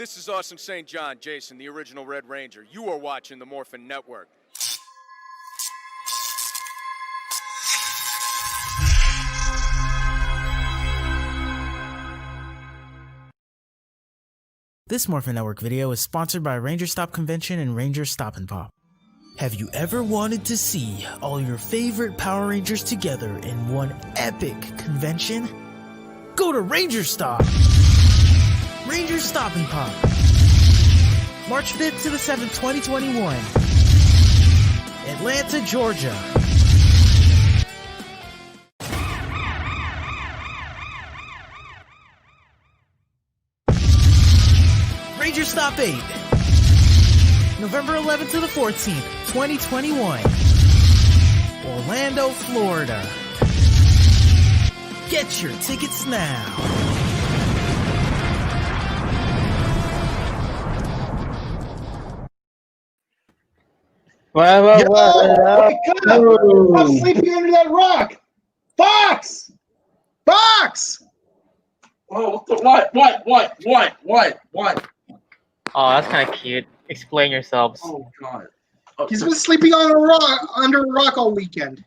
This is Awesome St. John, Jason, the original Red Ranger. You are watching the Morphin Network. This Morphin Network video is sponsored by Ranger Stop Convention and Ranger Stop and Pop. Have you ever wanted to see all your favorite Power Rangers together in one epic convention? Go to Ranger Stop! Ranger Stop and Pop. March 5th to the 7th, 2021. Atlanta, Georgia. Ranger Stop 8. November 11th to the 14th, 2021. Orlando, Florida. Get your tickets now. Well, Oh my God! I'm sleeping under that rock! Fox! Fox! Oh, what? Oh, that's kind of cute. Explain yourselves. Oh, God. He's been sleeping on a rock, under a rock all weekend.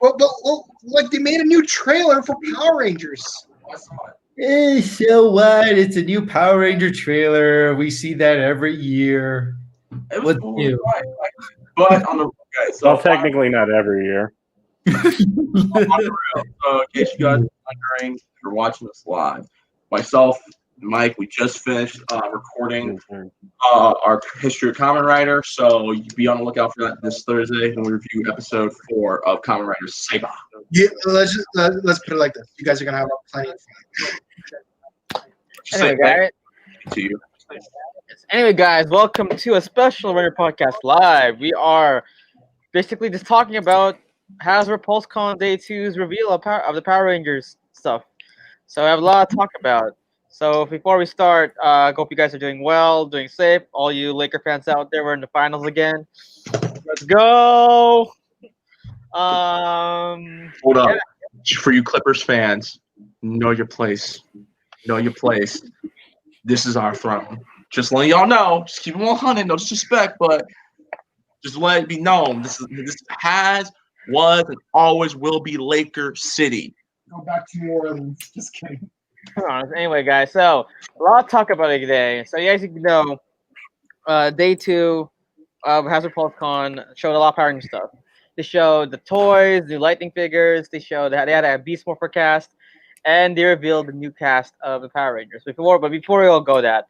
Well, like they made a new trailer for Power Rangers. I saw it. So what? It's a new Power Ranger trailer. We see that every year. It was What's cool, new? right? But on the okay, so Well, technically not every year. on the real, so in case you guys are wondering, you're watching this live. Myself and Mike, we just finished recording our History of Kamen Rider, so you be on the lookout for that this Thursday when we review episode 4 of Kamen Rider Saga. Yeah, let's put it like this: you guys are gonna have plenty of fun. Anyway, guys. To you. Anyway, guys, welcome to a special Ranger Podcast Live. We are basically just talking about Hasbro PulseCon Day 2's reveal of the Power Rangers stuff. So I have a lot to talk about. So before we start, I hope you guys are doing well, doing safe. All you Laker fans out there, we're in the finals again. Let's go! Hold up. Yeah. For you Clippers fans, know your place. Know your place. This is our throne. Just letting y'all know. Just keep it 100. No disrespect, but just let it be known. This was, and always will be Laker City. Go back to New Orleans. Just kidding. Anyway, guys, so a lot to talk about it today. So, as you know, Day 2 of Hasbro PulseCon showed a lot of Power Ranger stuff. They showed the toys, new Lightning figures. They had a Beast Morpher cast, and they revealed the new cast of the Power Rangers. Before we all go that,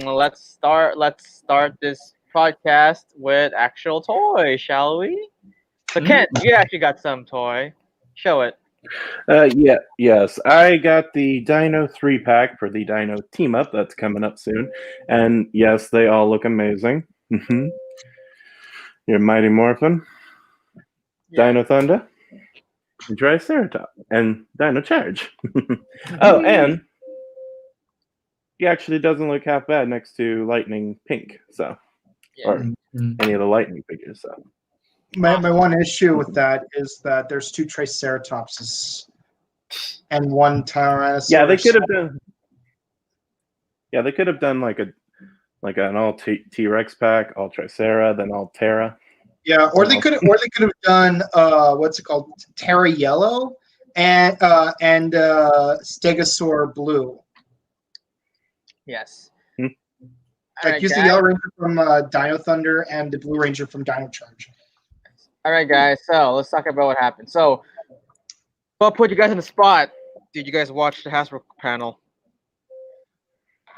let's start this podcast with actual toys, shall we? So, Kent, you actually got some toy. Show it. Yes. I got the Dino 3-pack for the Dino team-up that's coming up soon. And yes, they all look amazing. Your Mighty Morphin, Yeah. Dino Thunder, Triceratops, and Dino Charge. Oh, and he actually doesn't look half bad next to Lightning Pink, so or any of the Lightning figures. So My one issue with that is that there's 2 Triceratopses and 1 Tyrannosaurus. yeah, they could have done. Yeah, they could have done like an all T-Rex pack, all Tricera, then all Terra. Yeah, or they could have done what's it called, Terra Yellow and Stegosaur Blue. Yes. Like use the Yellow Ranger from Dino Thunder and the Blue Ranger from Dino Charge. All right, guys. So let's talk about what happened. So, I'll put you guys on the spot. Did you guys watch the Hasbro panel?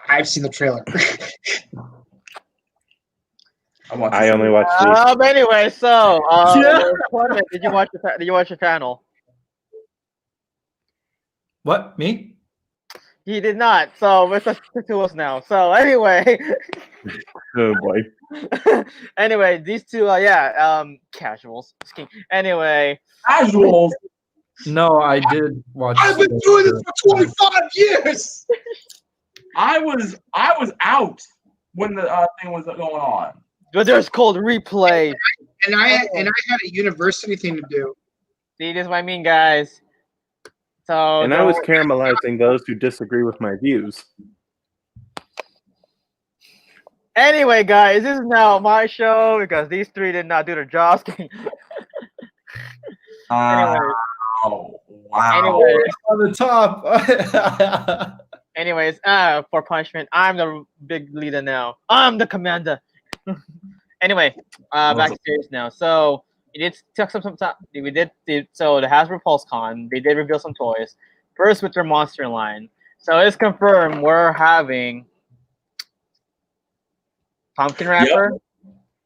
I've seen the trailer. I only watched the. Anyway, so Clement, did you watch the panel? What? Me? He did not. So it's up to us now. So anyway, Oh boy. anyway, these two, casuals. Just kidding. Anyway, Casuals. No, I did watch. I've been doing this for 25 years. I was out when the thing was going on. but there's called replay. And I had a university thing to do. See, this is what I mean, guys. So And I was caramelizing those who disagree with my views. anyway, guys, this is now my show because these three did not do their jobs. Anyways, Oh, wow. anyways, On the top. anyways, for punishment, I'm the big leader now. I'm the commander. Anyway, back to series now. So we did took some time. So the Hasbro PulseCon, they did reveal some toys. First with their monster line. So it's confirmed we're having Pumpkin Wrapper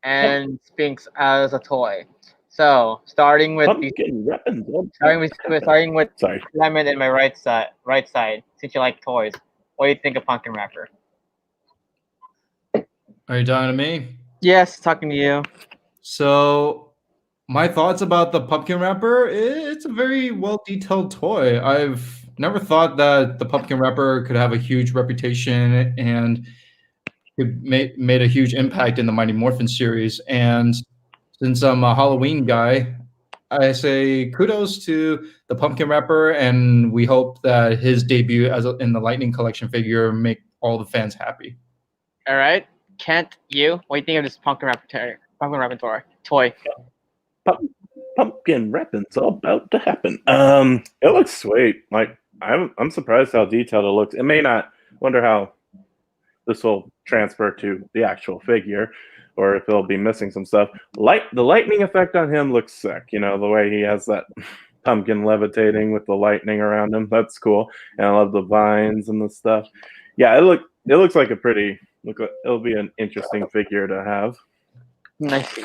and Sphinx as a toy. So starting with Pumpkin weapons. starting with Sorry. Lemon in my right side. Since you like toys, what do you think of Pumpkin Wrapper? Are you talking to me? Yes, talking to you. So, my thoughts about the pumpkin wrapper, it's a very well detailed toy. I've never thought that the pumpkin wrapper could have a huge reputation and it made a huge impact in the Mighty Morphin series. And since I'm a Halloween guy, I say kudos to the pumpkin wrapper, and we hope that his debut in the Lightning Collection figure make all the fans happy. All right, Kent, you. What do you think of this Pumpkin Wrapper toy? Pumpkin weapons about to happen. It looks sweet. Like I'm surprised how detailed it looks. It may not. Wonder how this will transfer to the actual figure, or if it'll be missing some stuff. The lightning effect on him looks sick. You know, the way he has that pumpkin levitating with the lightning around him. That's cool. And I love the vines and the stuff. Yeah, it looks like it'll be an interesting figure to have. Nice.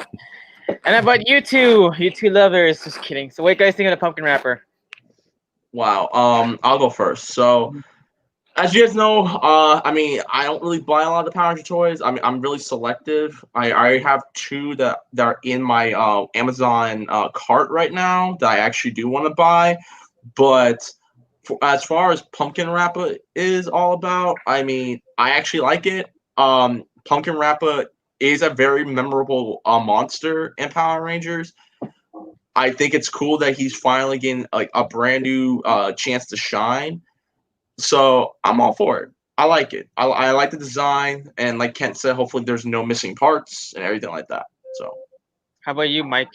And about you two lovers, just kidding. So what do you guys think of the Pumpkin Wrapper? Wow. I'll go first. So, as you guys know, I mean, I don't really buy a lot of the Power Ranger toys. I mean, I'm really selective. I have two that are in my Amazon cart right now that I actually do want to buy. But as far as Pumpkin Wrapper is all about, I mean, I actually like it. Pumpkin Wrapper is a very memorable monster in Power Rangers. I think it's cool that he's finally getting like a brand new chance to shine. So I'm all for it. I like it. I like the design, and like Kent said, hopefully there's no missing parts and everything like that. So, How about you, Mike?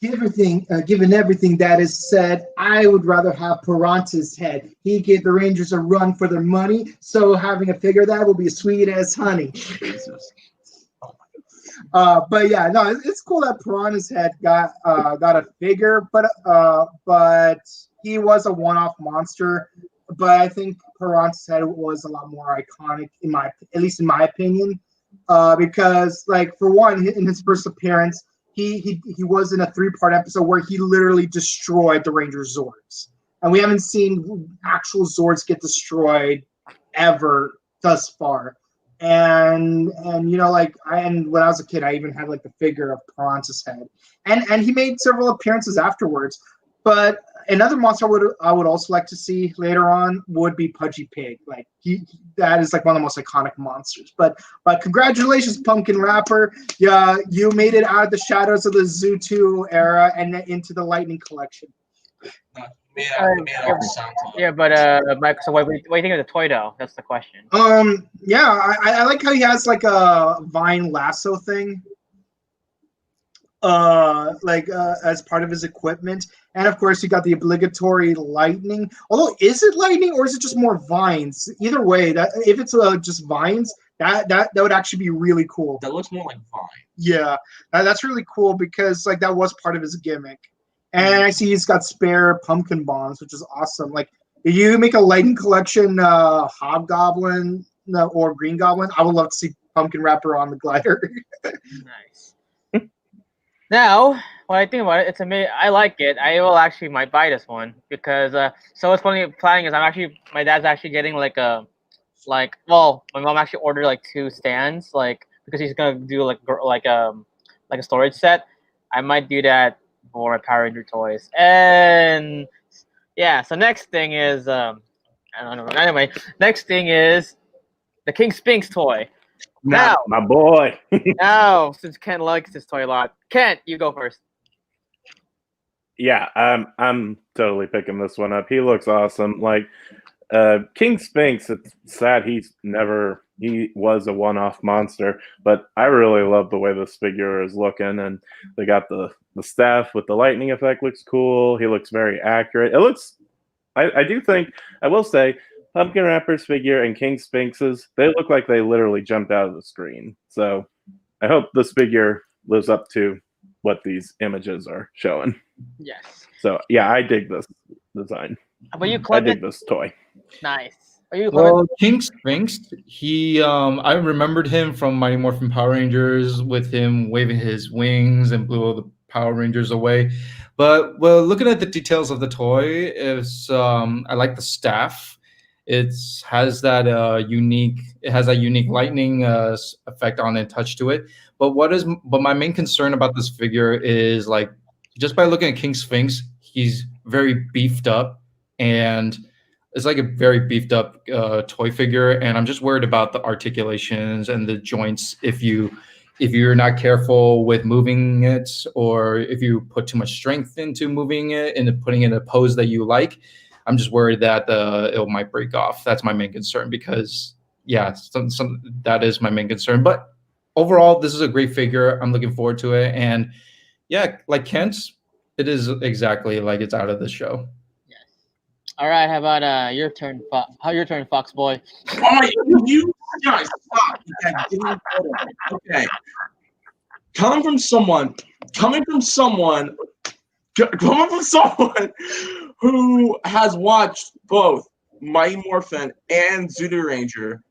Given everything that is said, I would rather have Piranha's head. He gave the Rangers a run for their money, so having a figure of that will be sweet as honey. Jesus. But yeah, no, it's cool that Piranha's head got a figure, but he was a one-off monster. But I think Piranha's head was a lot more iconic at least in my opinion, because like for one, in his first appearance, he was in a 3-part episode where he literally destroyed the Ranger Zords, and we haven't seen actual Zords get destroyed ever thus far. And you know, like when I was a kid, I even had like the figure of Piranha's head, and he made several appearances afterwards. But another monster I would also like to see later on would be Pudgy Pig. Like that is like one of the most iconic monsters. But congratulations, Pumpkin Wrapper! Yeah, you made it out of the shadows of the Zoo 2 era and into the Lightning Collection. Yeah, but Mike. So what do you think of the toy, though? That's the question. Yeah, I like how he has like a vine lasso thing. As part of his equipment, and of course you got the obligatory lightning. Although, is it lightning or is it just more vines? Either way, that if it's just vines, that would actually be really cool. That looks more like vine. Yeah, that's really cool because like that was part of his gimmick. And I see he's got spare pumpkin bombs, which is awesome. Like, if you make a Lightning Collection Hobgoblin or Green Goblin, I would love to see Pumpkin Wrapper on the glider. Nice. Now, when I think about it, it's amazing. I like it. I will actually might buy this one because so what's funny planning is my dad's actually getting my mom actually ordered like 2 stands because he's gonna do like a storage set. I might do that for my Power Ranger toys. And yeah, so next thing is I don't know. Anyway, next thing is the King Sphinx toy. Now, my boy. now, since Ken likes this toy a lot, Kent, you go first. Yeah, I'm totally picking this one up. He looks awesome. Like King Sphinx, it's sad he was a one-off monster, but I really love the way this figure is looking, and they got the staff with the lightning effect looks cool. He looks very accurate. It looks I do think I will say Pumpkin Rapper's figure and King Sphinx's, they look like they literally jumped out of the screen. So I hope this figure lives up to what these images are showing. Yes. So yeah, I dig this design. How about you, I Clement? dig this toy. Nice. Are you, Clement? Well, King Sphinx, I remembered him from Mighty Morphin Power Rangers with him waving his wings and blew all the Power Rangers away. But well, looking at the details of the toy, I like the staff. It has that unique lightning effect on it, touch to it. But my main concern about this figure is like just by looking at King Sphinx, he's very beefed up, and it's like a very beefed up toy figure, and I'm just worried about the articulations and the joints if you're not careful with moving it, or if you put too much strength into moving it and putting it in a pose that you like. I'm just worried that it might break off. That's my main concern because that is my main concern. But overall, this is a great figure. I'm looking forward to it, and yeah, like Kent, it is exactly like it's out of the show. All right, how about your turn, your turn, Fox Boy? Oh, you guys, stop. Okay. Coming from someone who has watched both Mighty Morphin and Spd Ranger,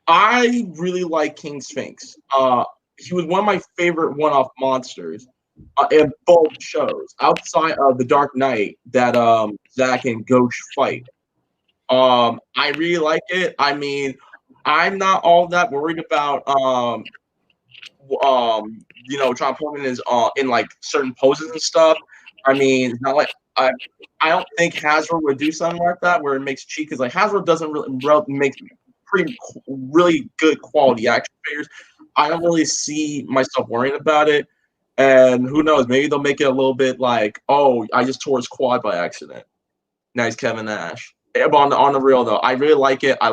I really like King Sphinx. He was one of my favorite one-off monsters in both shows, outside of the Dark Knight that Zach and Ghosh fight. I really like it. I mean, I'm not all that worried about trying to put him in like certain poses and stuff. I mean, it's not like I don't think Hasbro would do something like that where it makes cheap, because like Hasbro doesn't really make really good quality action figures. I don't really see myself worrying about it. And who knows, maybe they'll make it a little bit like, oh, I just tore his quad by accident. Now he's Kevin Nash. But on the real though, I really like it. I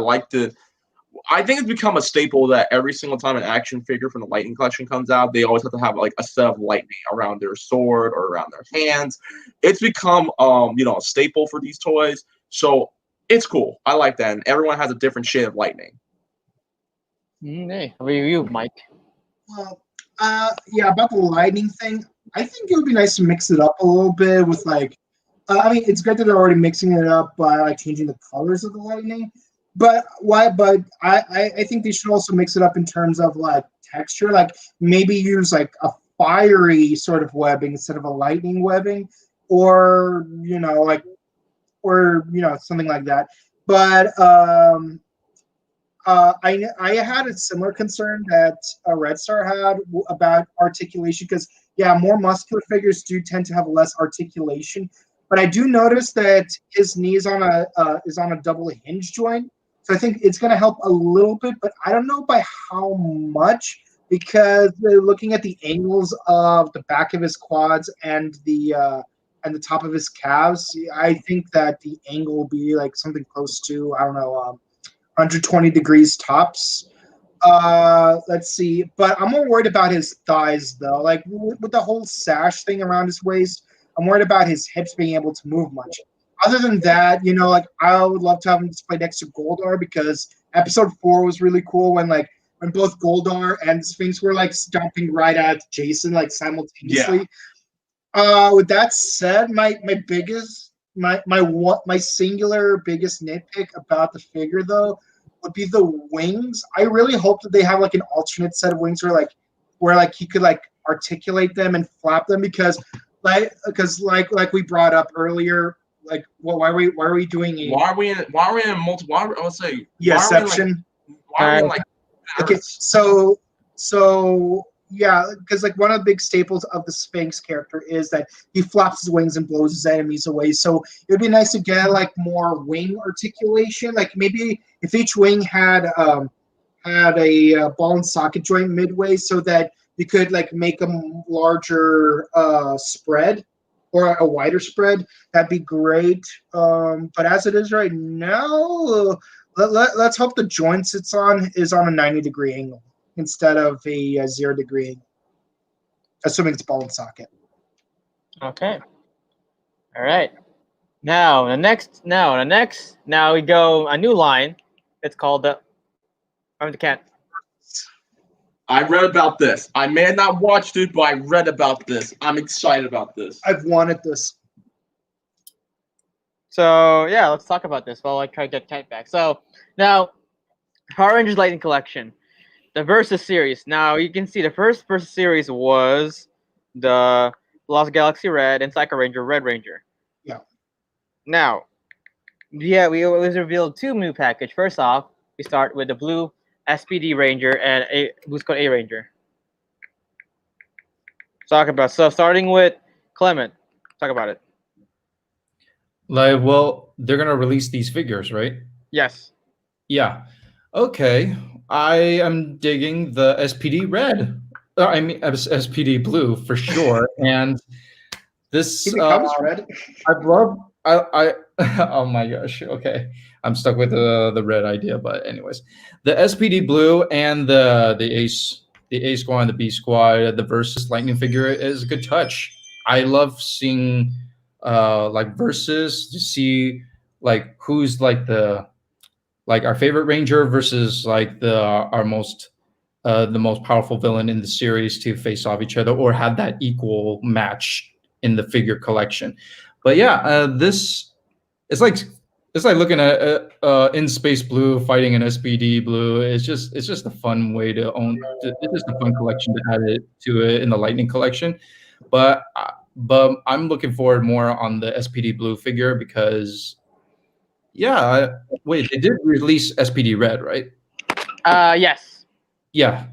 think it's become a staple that every single time an action figure from the Lightning Collection comes out, they always have to have like a set of lightning around their sword or around their hands. It's become a staple for these toys. So it's cool. I like that. And everyone has a different shade of lightning. Hey, how about you, Mike? Well, about the lightning thing, I think it would be nice to mix it up a little bit with like, I mean, it's good that they're already mixing it up by like changing the colors of the lightning. But I think they should also mix it up in terms of like texture, like maybe use like a fiery sort of webbing instead of a lightning webbing, or something like that. But I had a similar concern that Red Star had about articulation, because more muscular figures do tend to have less articulation. But I do notice that his knee is on a double hinge joint, so I think it's going to help a little bit, but I don't know by how much, because looking at the angles of the back of his quads and the top of his calves, I think that the angle will be like something close to 120 degrees tops. Let's see, but I'm more worried about his thighs though. Like with the whole sash thing around his waist, I'm worried about his hips being able to move much. Other than that, I would love to have him displayed next to Goldar, because episode 4 was really cool when both Goldar and Sphinx were like stomping right at Jason like simultaneously. Yeah. With that said, my singular biggest nitpick about the figure though would be the wings. I really hope that they have like an alternate set of wings where he could like articulate them and flap them, because like we brought up earlier, like why are we doing a why are we in multiple, I would say section? Okay, so yeah, because like one of the big staples of the Sphinx character is that he flaps his wings and blows his enemies away. So it would be nice to get like more wing articulation. Like maybe if each wing had a ball and socket joint midway, so that you could like make a larger spread or a wider spread, that'd be great. But as it is right now, let's hope the joint it's on is on a 90-degree angle instead of a 0-degree angle, assuming it's ball and socket. Okay. All right. Now we go a new line. It's called the cat. I read about this. I may have not watched it, but I read about this. I'm excited about this. I've wanted this. So yeah, let's talk about this while I try to get Cat back. So now, Power Rangers Lightning Collection, the Versus series. Now you can see the first Versus series was the Lost Galaxy Red and Cyborg Ranger Red Ranger. Yeah. Now, yeah, we always revealed two new package. First off, we start with the blue Spd Ranger and a Blue Squad A Ranger. Talk about starting with Clement. Talk about it. Like, well, they're gonna release these figures, right? Yes. Yeah. Okay. I am digging the SPD Red. I mean, SPD Blue for sure. And this He becomes red. I love. I oh my gosh. Okay, I'm stuck with the red idea, but anyways, the SPD Blue and the A Squad and the B Squad, the Versus Lightning figure is a good touch. I love seeing like Versus to see like who's like our favorite Ranger versus like the most powerful villain in the series to face off each other or have that equal match in the figure collection. But yeah, this it's like looking at In Space Blue fighting an SPD Blue. It's just a fun way to own. It's just a fun collection to add it to it in the Lightning collection. But I'm looking forward more on the SPD Blue figure because wait, they did release SPD Red, right? Yes. Yeah.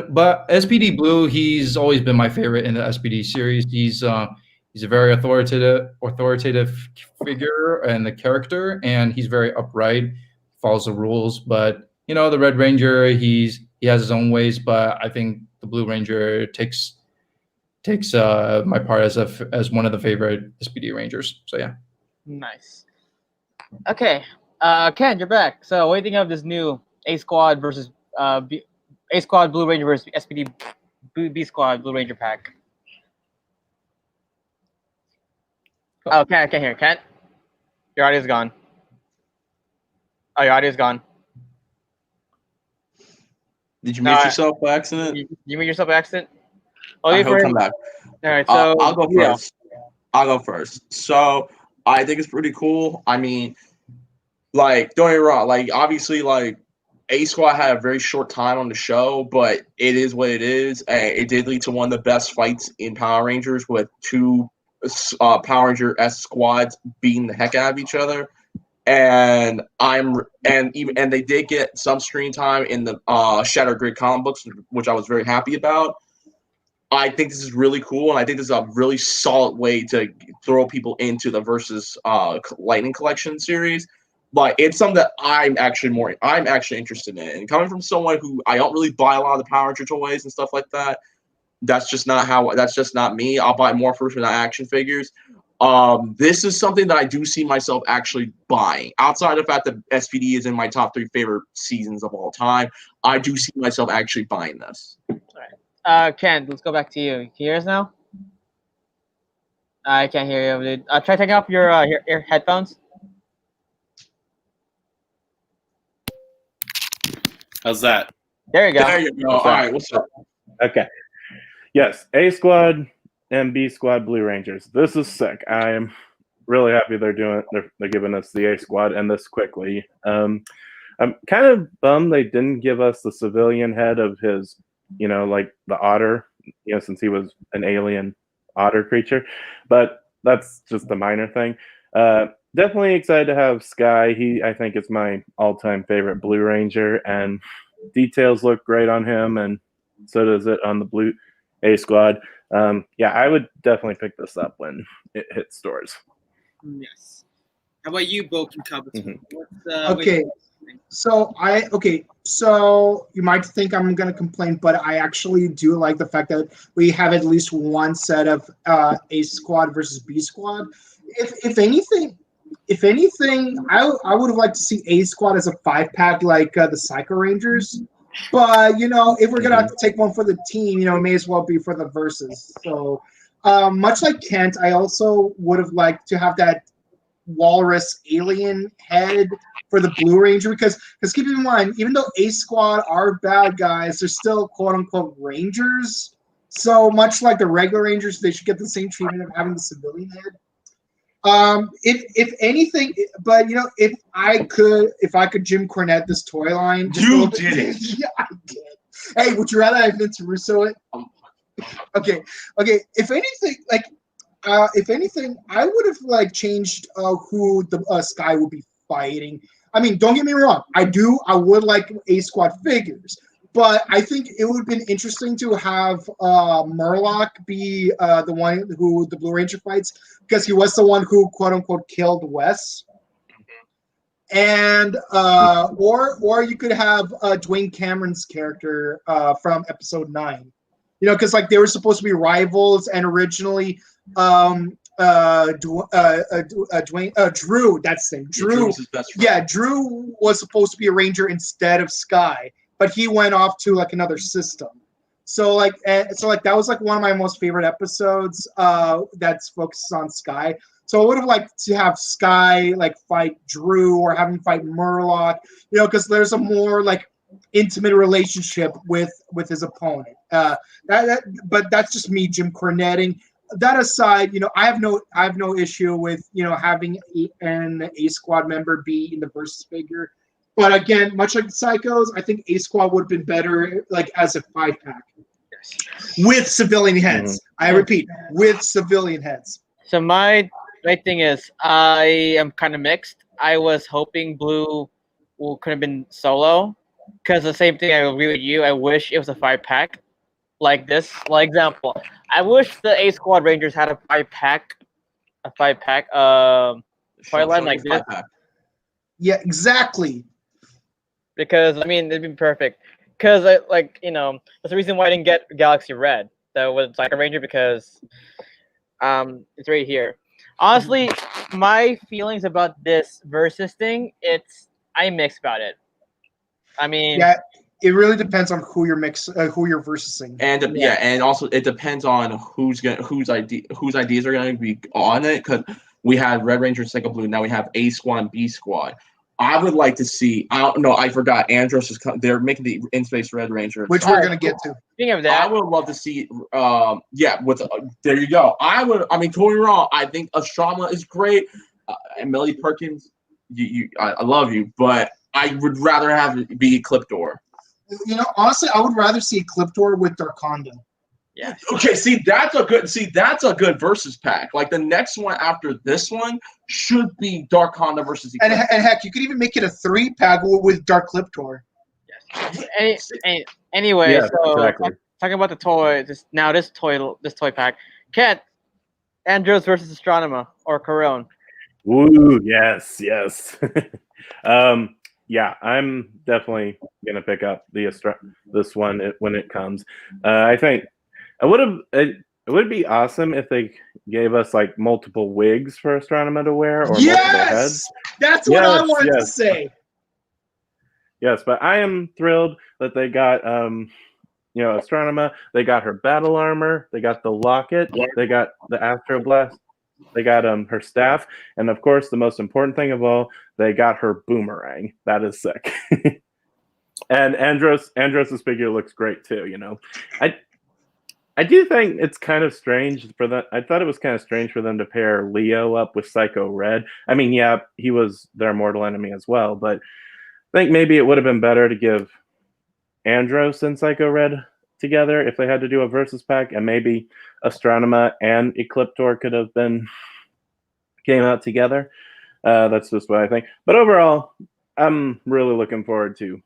But SPD Blue, he's always been my favorite in the SPD series. He's a very authoritative figure and the character, and he's very upright, follows the rules. But the Red Ranger, he has his own ways. But I think the Blue Ranger takes my part as one of the favorite SPD Rangers. So yeah. Nice. Okay, Ken, you're back. So what do you think of this new A Squad versus A Squad Blue Ranger versus SPD B Squad Blue Ranger pack? Oh, Ken, I can't hear. Ken, your audio's gone. Oh, your audio's gone. Did you mute yourself by accident? You mute yourself by accident? Oh, He'll come back. All right, so I'll go first. I'll go first. So I think it's pretty cool. I mean, like, don't get me wrong. Like, obviously, like, A Squad had a very short time on the show, but it is what it is. It did lead to one of the best fights in Power Rangers with two Power Ranger S squads beating the heck out of each other. And they did get some screen time in the Shattered Grid comic books, which I was very happy about. I think this is really cool, and I think this is a really solid way to throw people into the Versus Lightning Collection series. But it's something that I'm actually interested in. And coming from someone who I don't really buy a lot of the Power Ranger toys and stuff like that, that's just not me. I'll buy more first without action figures. This is something that I do see myself actually buying. Outside of the fact that SPD is in my top 3 favorite seasons of all time, I do see myself actually buying this. All right. Ken, let's go back to you. Can you hear us now? I can't hear you, dude. Try taking off your headphones. How's that? There you go. There you go. All right, what's up? Okay. Yes, A Squad and B Squad Blue Rangers. This is sick. I am really happy they're giving us the A Squad and this quickly. I'm kind of bummed they didn't give us the civilian head of his, like the otter, since he was an alien otter creature. But that's just a minor thing. Definitely excited to have Sky. I think is my all-time favorite Blue Ranger, and details look great on him, and so does it on the Blue A Squad. I would definitely pick this up when it hits stores. Yes. How about you, Boken Cubs? Mhm. Okay. So so you might think I'm gonna complain, but I actually do like the fact that we have at least one set of A squad versus B squad. If anything, I would have liked to see A squad as a 5-pack like the Psycho Rangers. But if we're gonna have to take one for the team, it may as well be for the verses. So much like Kent, I also would have liked to have that walrus alien head for the Blue Ranger because keep in mind, even though A Squad are bad guys, they're still quote unquote Rangers. So much like the regular Rangers, they should get the same treatment of having the civilian head. If anything, but if I could Jim Cornette this toy line, You did it. Yeah, I did. Hey, would you rather have Vince Russo it? Okay. If anything, I would have changed who the Sky would be fighting. I mean, don't get me wrong. I would like A Squad figures, but I think it would have been interesting to have Murloc be the one who the Blue Ranger fights because he was the one who quote unquote killed Wes. And or you could have Dwayne Cameron's character from episode 9. Because they were supposed to be rivals, and originally, Drew, that's his name. Drew was his best friend. Yeah, Drew was supposed to be a Ranger instead of Sky, but he went off to another system. So that was one of my most favorite episodes. That's focuses on Sky. So I would have liked to have Sky fight Drew or have him fight Murloc. Because there's a more intimate relationship with his opponent. But that's just me, Jim Cornetting. That aside, I have no issue with having an A Squad member be in the versus figure. But again, much like the Psychos, I think A Squad would have been better as a 5-pack with civilian heads. I repeat, with civilian heads. So my thing is, I am kind of mixed. I was hoping Blue could have been solo. Because the same thing, I agree with you. I wish it was a 5-pack like this. Like example, I wish the A Squad Rangers had a 5-pack toy line like this. Yeah, exactly. Because it'd be perfect. Because that's the reason why I didn't get Galaxy Red that was Psycho Ranger because it's right here. Honestly, my feelings about this versus thing, I'm mixed about it. Yeah, it really depends on who you're versing, and also it depends on whose ideas are going to be on it. Because we had Red Ranger and Psycho Blue, now we have A Squad and B Squad. I would like to see. I forgot. Andros is. They're making the In Space Red Ranger, which we're going to get to. Speaking of that, I would love to see. There you go. Don't get me wrong. I think Astrama is great. And Millie Perkins, I love you, but I would rather have it be Ecliptor. Honestly, I would rather see Ecliptor with Darkondo. Yeah. Okay. That's a good versus pack. The next one after this one should be Darkondo versus Ecliptor. And heck, you could even make it a 3-pack with Dark Cliptor. Yes. Anyway, Yeah, so exactly. talking about the toy. This toy pack. Cat, Andros versus Astronema or Corone. Woo! Yes. Yeah, I'm definitely gonna pick up this one when it comes. I think it would be awesome if they gave us multiple wigs for Astronema to wear or multiple heads. That's what I wanted to say. Yes, but I am thrilled that they got Astronema. They got her battle armor. They got the locket. They got the Astro Blast. They got her staff, and of course, the most important thing of all, they got her boomerang. That is sick. And Andros's figure looks great too. I do think it's kind of strange for them. I thought it was kind of strange for them to pair Leo up with Psycho Red. Yeah, he was their mortal enemy as well, but I think maybe it would have been better to give Andros and Psycho Red together if they had to do a versus pack, and maybe Astronema and Ecliptor could have came out together. That's just what I think. But overall, I'm really looking forward to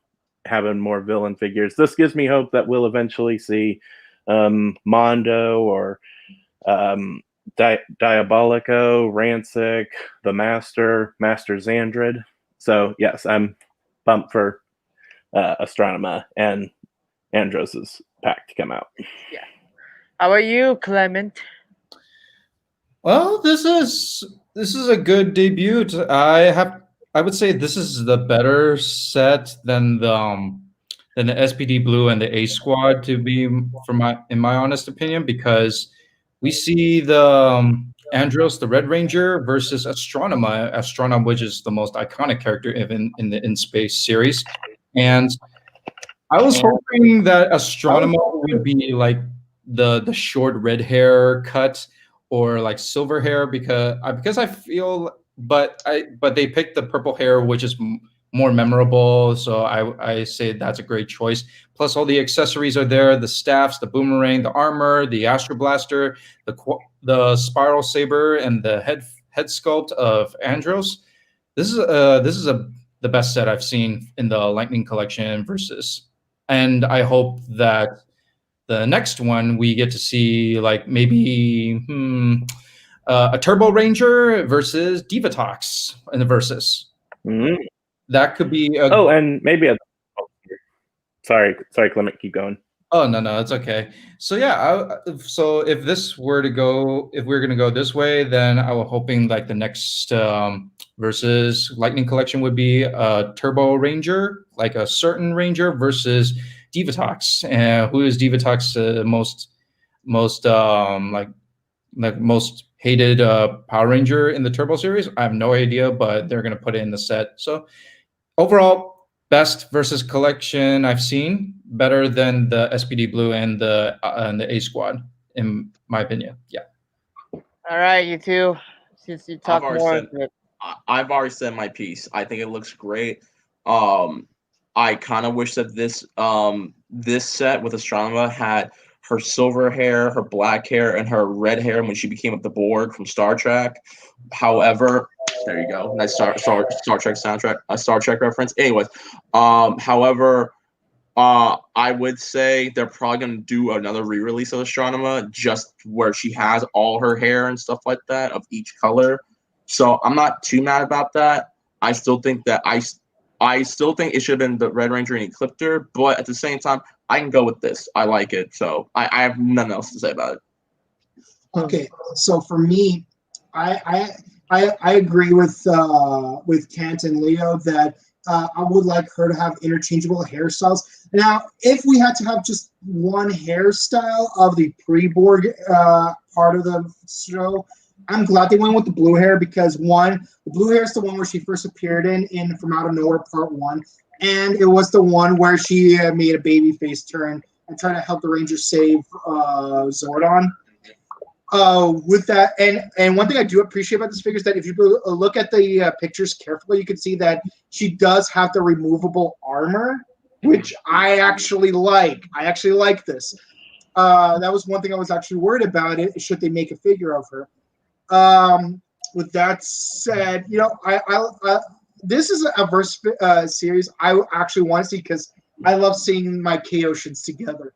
having more villain figures. This gives me hope that we'll eventually see Mondo or Diabolico, Rancic, the Master Xandrid. So yes, I'm pumped for Astronema and Andros's pack to come out. How about you, Clement? Well, this is a good debut. I would say this is the better set than the SPD Blue and the A Squad, to be in my honest opinion, because we see the Andros, the Red Ranger, versus Astronema, which is the most iconic character even in the In Space series. And I was hoping that Astronema would be like the short red hair cut or like silver hair, because I feel, but they picked the purple hair, which is more memorable. So I say that's a great choice. Plus, all the accessories are there: the staffs, the boomerang, the armor, the Astro Blaster, the spiral saber, and the head sculpt of Andros. This is the best set I've seen in the Lightning Collection versus, and I hope that the next one we get to see like maybe a Turbo Ranger versus Divatox in the versus. Mm-hmm. That could be and maybe sorry, Clement, keep going. Oh no, it's okay. So yeah, so if we're gonna go this way, then I was hoping like the next versus Lightning Collection would be a Turbo Ranger, like a certain Ranger versus Divatox. Who is Divatox most most hated Power Ranger in the Turbo series? I have no idea, but they're gonna put it in the set. So overall, best versus collection I've seen, better than the SPD Blue and the A Squad, in my opinion. Yeah. All right, you two. Since you talk more, I've already said my piece. I think it looks great. I kind of wish that this set with Astronema had her silver hair, her black hair, and her red hair when she became the Borg from Star Trek. However, there you go. Nice Star Trek soundtrack, a Star Trek reference. Anyways, however, I would say they're probably going to do another re-release of Astronema, just where she has all her hair and stuff like that of each color. So I'm not too mad about that. I still think that I still think it should have been the Red Ranger and Ecliptor, but at the same time, I can go with this. I like it, so I have nothing else to say about it. Okay, so for me, I agree with Kent and Leo that I would like her to have interchangeable hairstyles. Now, if we had to have just one hairstyle of the pre-Borg part of the show, I'm glad they went with the blue hair because one, the blue hair is the one where she first appeared in From Out of Nowhere Part 1, and it was the one where she made a baby face turn and tried to help the Rangers save Zordon. With that, and one thing I do appreciate about this figure is that if you look at the pictures carefully, you can see that she does have the removable armor, which I actually like. I actually like this. That was one thing I was actually worried about it. Should they make a figure of her? With that said, you know, I this is a verse series I actually want to see because I love seeing my Chaosians together.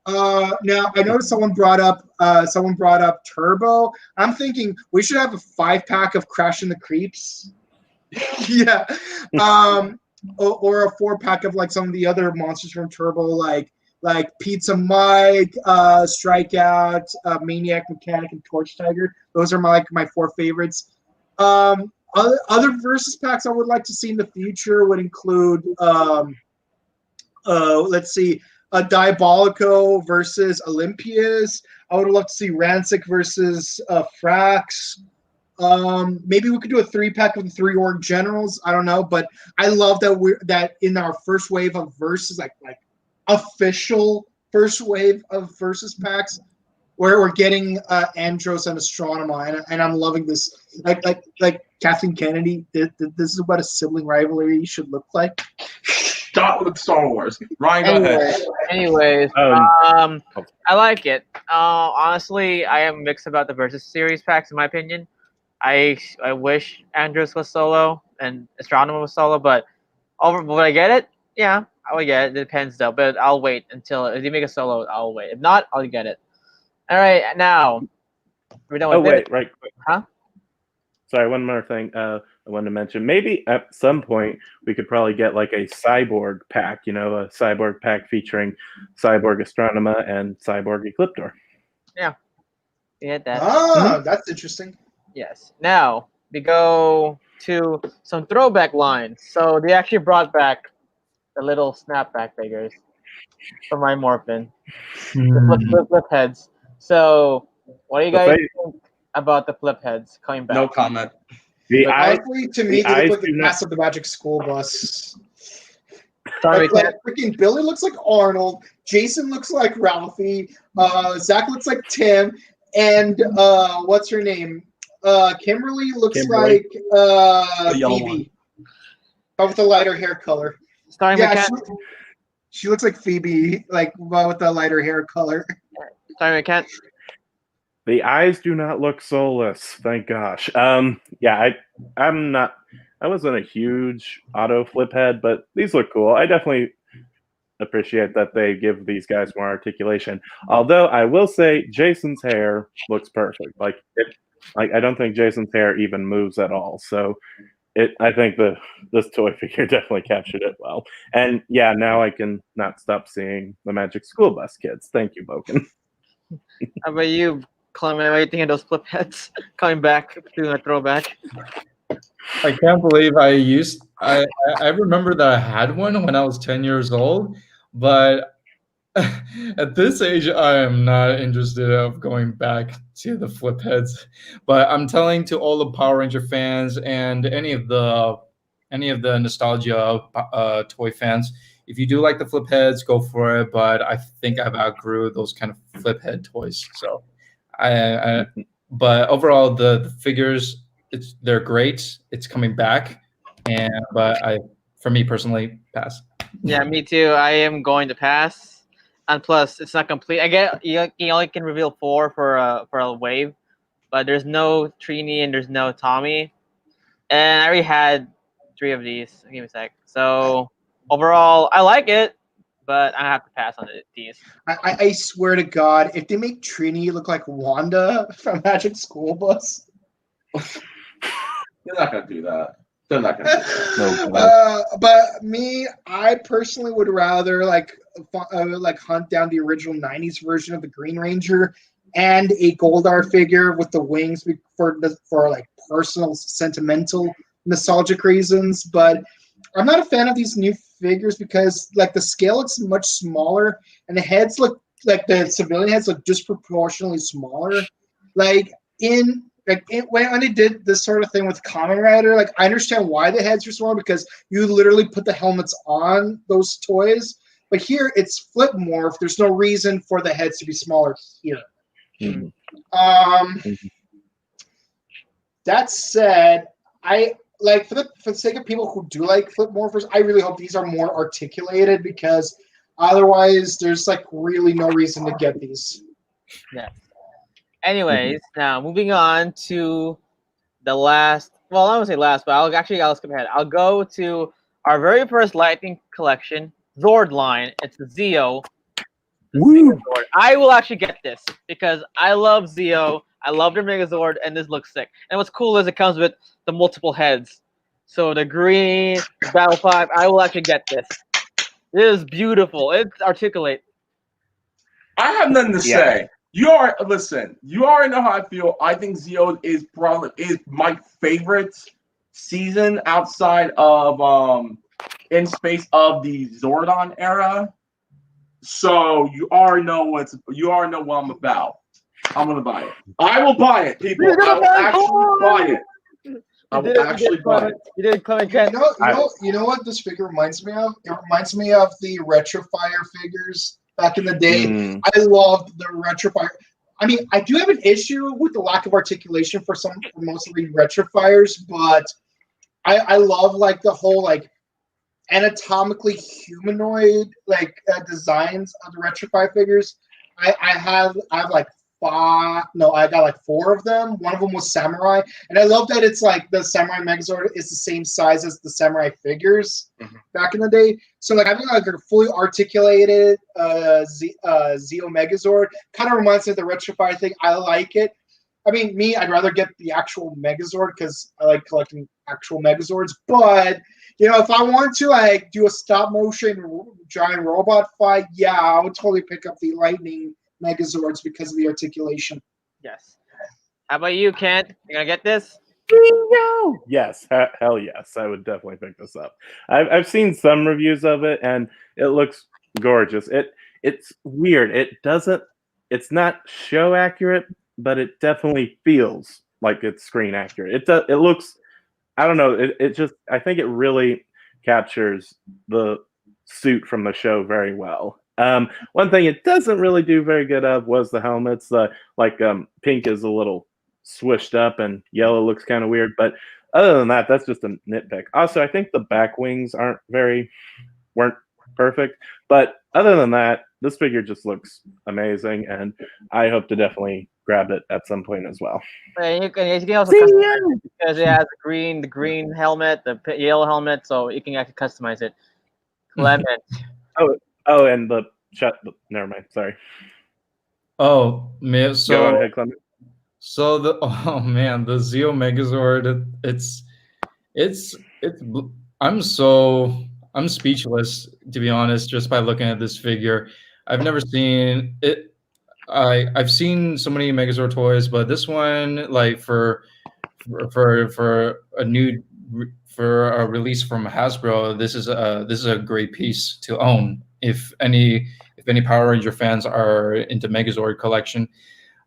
Now I noticed someone brought up Turbo. I'm thinking we should have a 5-pack of Crashing the Creeps. Yeah. Or a 4-pack of like some of the other monsters from Turbo, like Pizza Mike, Strikeout, Maniac Mechanic, and Torch Tiger. Those are my 4 favorites. Other versus packs I would like to see in the future would include let's see, a Diabolico versus Olympias. I would love to see Rancic versus Frax. Maybe we could do a 3-pack of the 3 org generals. I don't know, but I love that in our first wave of versus, like official first wave of versus packs, where we're getting Andros and Astronema, and I'm loving this. Like Kathleen Kennedy, this is what a sibling rivalry should look like. Stop with Star Wars. Ryan, go ahead. Anyways, I like it. Honestly, I am mixed about the versus series packs. In my opinion, I wish Andros was solo and Astronema was solo, but would I get it? Yeah, I would get it. It depends though, but I'll wait until if they make a solo. I'll wait. If not, I'll get it. All right, now we're done with wait, right quick. Huh? Sorry, one more thing. I wanted to mention. Maybe at some point we could probably get like a Cyborg Pack, a Cyborg Pack featuring Cyborg Astronema and Cyborg Ecliptor. Yeah, we had that. That's interesting. Yes. Now we go to some throwback lines. So they actually brought back the little snapback figures for my Morphin, the flip heads. So, what do you guys think about the flip heads coming back? No comment. Honestly, to me, they look like the cast of the Magic School Bus. Sorry, like freaking Billy looks like Arnold. Jason looks like Ralphie. Zach looks like Tim. And what's her name? Kimberly looks like Phoebe, but with a lighter hair color. Sorry, yeah, she looks like Phoebe, like with a lighter hair color. Sorry, I can't. The eyes do not look soulless, thank gosh. Yeah, I wasn't a huge auto flip head, but these look cool. I definitely appreciate that they give these guys more articulation. Although I will say Jason's hair looks perfect. I don't think Jason's hair even moves at all. So I think this toy figure definitely captured it well. And yeah, now I can not stop seeing the Magic School Bus kids. Thank you, Boken. How about you, Clement? What do you think of those flip heads coming back, doing a throwback? I can't believe I remember that I had one when I was 10 years old, but at this age, I am not interested of going back to the flip heads. But I'm telling to all the Power Ranger fans and any of the nostalgia toy fans, if you do like the flip heads, go for it. But I think I've outgrew those kind of flip head toys. So, but overall, the figures, they're great. It's coming back, but for me personally, pass. Yeah, me too. I am going to pass, and plus, it's not complete. I get you only can reveal 4 for a wave, but there's no Trini and there's no Tommy, and I already had 3 of these. Give me a sec. So overall, I like it, but I have to pass on these. I swear to God, if they make Trini look like Wanda from Magic School Bus. They're not gonna do that. They're not gonna do that. But me, I personally would rather hunt down the original '90s version of the Green Ranger and a Goldar figure with the wings for like personal, sentimental, nostalgic reasons. But I'm not a fan of these new figures because like the scale looks much smaller and the heads look like the civilian heads look disproportionately smaller. When they did this sort of thing with Kamen Rider, like I understand why the heads are smaller because you literally put the helmets on those toys. But here it's flip morph. There's no reason for the heads to be smaller here. Mm-hmm. That said, I like for the sake of people who do like flip morphers, I really hope these are more articulated because otherwise there's like really no reason to get these. Yeah. Anyways, now moving on to the last. Well, I don't say last, but I'll skip ahead. I'll go to our very first Lightning collection, Zord line. It's the Zeo. Zord. I will actually get this because I love Zeo. I love their Megazord, and this looks sick. And what's cool is it comes with the multiple heads. So the green, Battle 5, I will actually get this. This is beautiful. It's articulate. I have nothing to say. You already know how I feel. I think Zeo is my favorite season outside of In Space of the Zordon era. So you already know what I'm about. I'm gonna buy it. I will buy it, people. I will actually buy it. I will actually buy it. You did come again. You know what this figure reminds me of? It reminds me of the Retrofire figures back in the day. I loved the Retrofire. I mean, I do have an issue with the lack of articulation for most of the Retrofires, but I love like the whole like anatomically humanoid designs of the Retrofire figures. I have like I got like 4 of them. One of them was Samurai, and I love that it's like the Samurai Megazord is the same size as the Samurai figures back in the day. So like having like a fully articulated Zeo Megazord kind of reminds me of the Retrofire thing. I like it. I mean, I'd rather get the actual Megazord because I like collecting actual Megazords. But if I want to like do a stop motion giant robot fight, yeah, I would totally pick up the Lightning Megazords because of the articulation. Yes. How about you, Kent? You gonna get this? Yes, hell yes, I would definitely pick this up. I've seen some reviews of it, and it looks gorgeous. It's weird. It's not show accurate, but it definitely feels like it's screen accurate. It looks, I don't know. It just, I think it really captures the suit from the show very well. One thing it doesn't really do very good of was the helmets. Pink is a little swished up and yellow looks kind of weird, but other than that, that's just a nitpick. Also, I think the back wings weren't perfect, but other than that, this figure just looks amazing, and I hope to definitely grab it at some point as well. And you can also customize it because it has the green helmet, the yellow helmet, so you can actually customize it. Clement. Oh, and the shut. Never mind. Sorry. Oh man, so go ahead, Clement. So the Zeo Megazord, I'm speechless, to be honest, just by looking at this figure. I've never seen it. I've seen so many Megazord toys, but this one, like for a release from Hasbro, this is a great piece to own if any Power Ranger fans are into Megazord collection.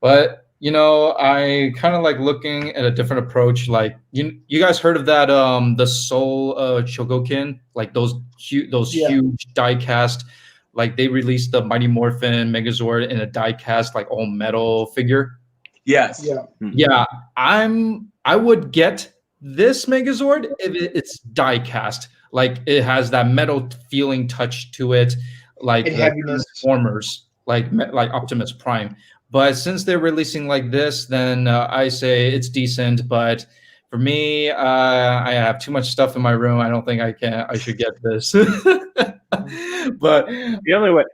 But I kind of like looking at a different approach. Like you guys heard of that the Soul Chogokin, like those huge die cast. Like they released the Mighty Morphin Megazord in a die cast, like all metal figure. Yes. Yeah. I would get this Megazord if it's die cast. Like it has that metal feeling touch to it, like Transformers, like Optimus Prime. But since they're releasing like this, then I say it's decent. But for me, I have too much stuff in my room. I don't think I should get this. But the only way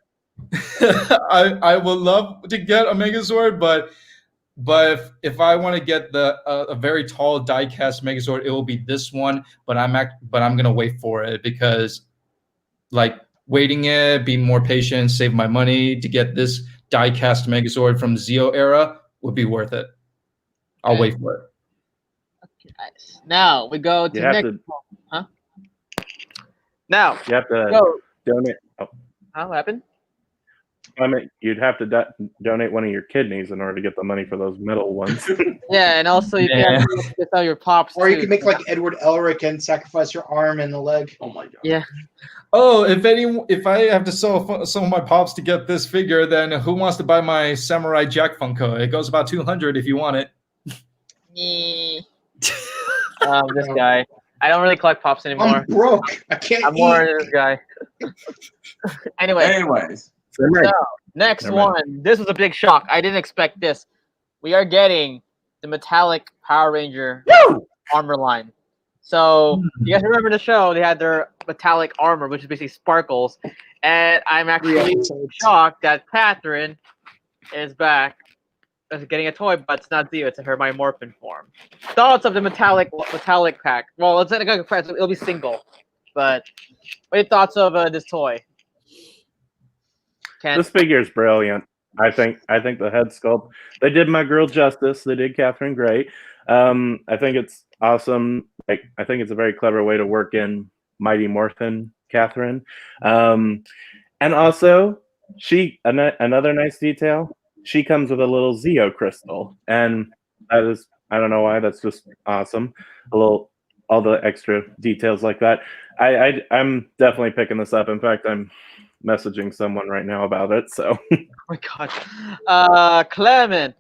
I would love to get a Megazord, but if I want to get a very tall die-cast Megazord, it will be this one. But I'm gonna wait for it because, like, waiting it, being more patient, save my money to get this die-cast Megazord from Zeo era would be worth it. I'll wait for it. Okay, nice. Now we go to next. Huh? Now you have to donate. Oh. What happened? I mean, you'd have to donate one of your kidneys in order to get the money for those metal ones. Yeah, and also you can get all your pops. Or you can make like Edward Elric and sacrifice your arm and the leg. Oh my god. Yeah. Oh, if I have to sell some of my pops to get this figure, then who wants to buy my Samurai Jack Funko? It goes about $200 if you want it. This guy. I don't really collect pops anymore. I'm broke. I can't. I'm more into this guy. Anyways. So, next one. This was a big shock. I didn't expect this. We are getting the metallic Power Ranger armor line. So you guys remember the show? They had their metallic armor, which is basically sparkles. And I'm actually shocked that Catherine is back, getting a toy, but it's not Zeo. It's in her Mighty Morphin form. Thoughts of the metallic pack? Well, it's not a pack. It'll be single. But what are your thoughts of this toy? This figure is brilliant. I think the head sculpt, they did my girl justice. They did Catherine great. I think it's awesome. Like, I think it's a very clever way to work in Mighty Morphin Catherine. And also, another nice detail, she comes with a little Zeo crystal. And that is, I don't know why, that's just awesome. All the extra details like that. I'm definitely picking this up. In fact, I'm messaging someone right now about it. So, oh my god, Clement,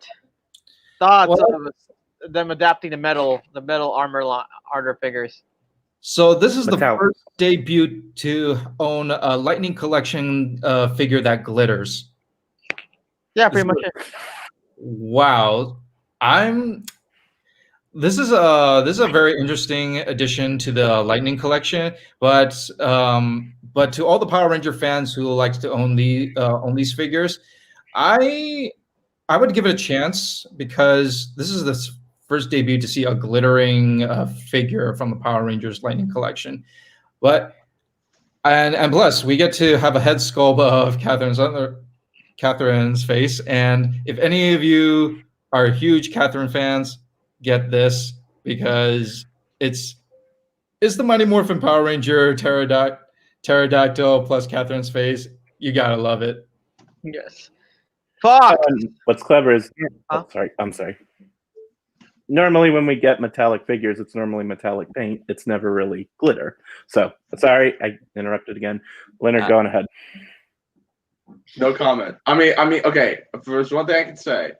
thoughts of them adapting the metal armor figures? So this is the first debut to own a Lightning Collection figure that glitters. Yeah, pretty much it. Wow, This is a very interesting addition to the Lightning Collection, but to all the Power Ranger fans who likes to own these figures, I I would give it a chance because this is the first debut to see a glittering figure from the Power Rangers Lightning Collection. But and plus, we get to have a head sculpt of Catherine's face. And if any of you are huge Catherine fans, get this because it's the Mighty Morphin Power Ranger pterodactyl plus Catherine's face. You gotta love it. Yes. Fuck. And what's clever is, Huh? I'm sorry. Normally, when we get metallic figures, it's normally metallic paint. It's never really glitter. So, sorry, I interrupted again. Leonard, go on ahead. No comment. I mean, okay. If there's one thing I can say,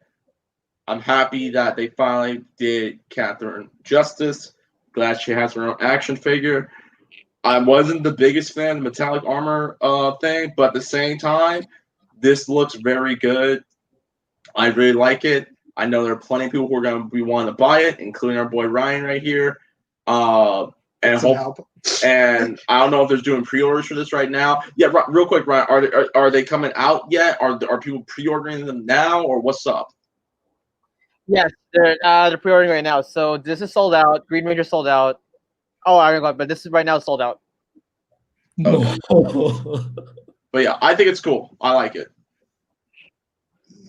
I'm happy that they finally did Catherine justice. Glad she has her own action figure. I wasn't the biggest fan of the metallic armor thing, but at the same time, this looks very good. I really like it. I know there are plenty of people who are going to be wanting to buy it, including our boy Ryan right here. And I don't know if they're doing pre-orders for this right now. Yeah, real quick, Ryan, are they coming out yet? Are people pre-ordering them now, or what's up? Yes, they're pre-ordering right now. So this is sold out. Green Ranger sold out. Oh, Iron God, but this is right now sold out. Okay. But yeah, I think it's cool. I like it.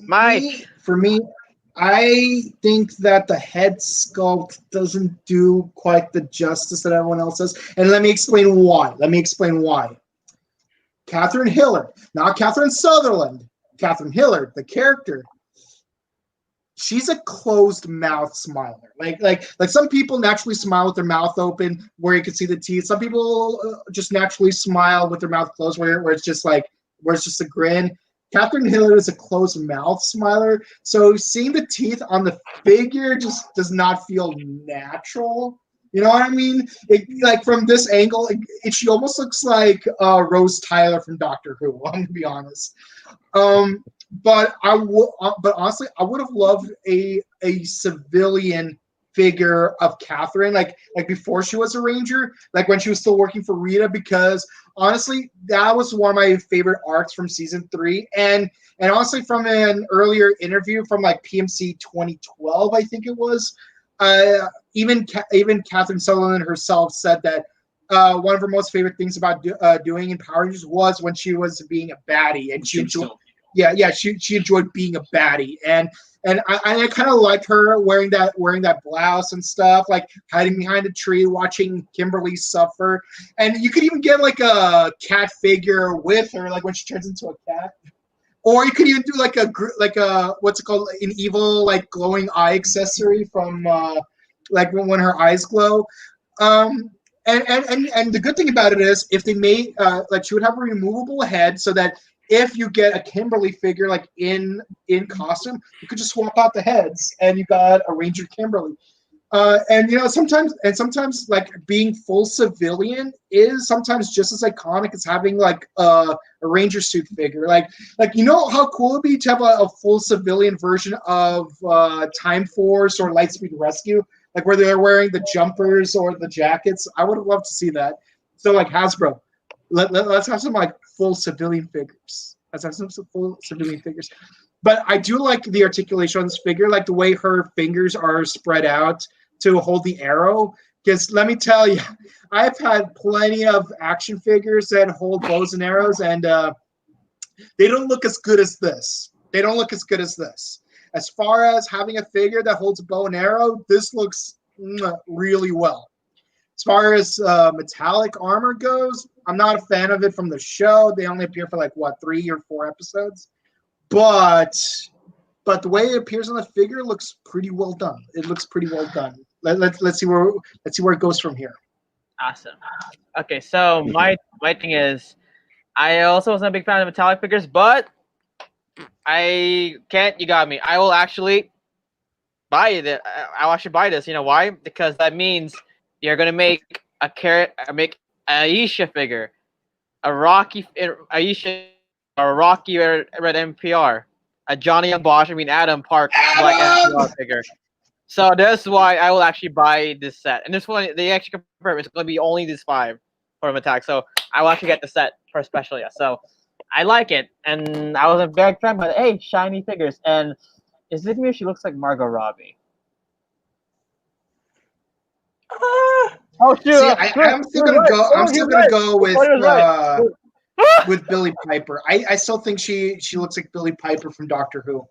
Mike. For me, I think that the head sculpt doesn't do quite the justice that everyone else does. And let me explain why. Catherine Hillard, not Catherine Sutherland. Catherine Hillard, the character, she's a closed mouth smiler. Like some people naturally smile with their mouth open where you can see the teeth. Some people just naturally smile with their mouth closed where it's just a grin. Catherine Hillard is a closed mouth smiler, so seeing the teeth on the figure just does not feel natural. You know what I mean? Like from this angle, she almost looks like Rose Tyler from Doctor Who. I'm gonna be honest. But honestly, I would have loved a civilian figure of Catherine, like before she was a Ranger, like when she was still working for Rita, because honestly, that was one of my favorite arcs from season 3. And honestly, from an earlier interview from like PMC 2012, I think it was, even Catherine Sutherland herself said that one of her most favorite things about doing in Power Rangers was when she was being a baddie, and she enjoyed. She enjoyed being a baddie, and I kind of like her wearing that blouse and stuff, like hiding behind a tree, watching Kimberly suffer. And you could even get like a cat figure with her, like when she turns into a cat. Or you could even do like a what's it called, an evil like glowing eye accessory from like when her eyes glow. And the good thing about it is if they made like she would have a removable head, so that if you get a Kimberly figure like in costume, you could just swap out the heads and you got a Ranger Kimberly. And you know, sometimes like being full civilian is sometimes just as iconic as having like a Ranger suit figure. Like you know how cool it would be to have a full civilian version of Time Force or Lightspeed Rescue, like where they're wearing the jumpers or the jackets. I would have loved to see that. So like Hasbro, let's have some like full civilian figures. Let's have some full civilian figures. But I do like the articulation on this figure, like the way her fingers are spread out to hold the arrow. Because let me tell you, I've had plenty of action figures that hold bows and arrows, and they don't look as good as this. As far as having a figure that holds a bow and arrow, this looks really well. As far as metallic armor goes, I'm not a fan of it from the show. They only appear for like 3 or 4 episodes, but the way it appears on the figure looks pretty well done. It looks pretty well done. Let's see where it goes from here. Awesome. Okay, so my thing is, I also wasn't a big fan of metallic figures, but I can't. You got me. I will actually buy it. I'll actually buy this. You know why? Because that means you're gonna make make Aisha figure, a Rocky Aisha, a Rocky Red NPR, a Johnny Young Bosch. Adam Park Black NPR figure. So that's why I will actually buy this set. And this one, they actually confirm it's going to be only these 5 for an attack. So I will actually get the set for special. Yeah. So I like it, and I was a big fan. But hey, shiny figures, and Is it me or she looks like Margot Robbie? Oh shoot! See, I'm still gonna go. I'm still gonna go with Billie Piper. I still think she looks like Billie Piper from Doctor Who.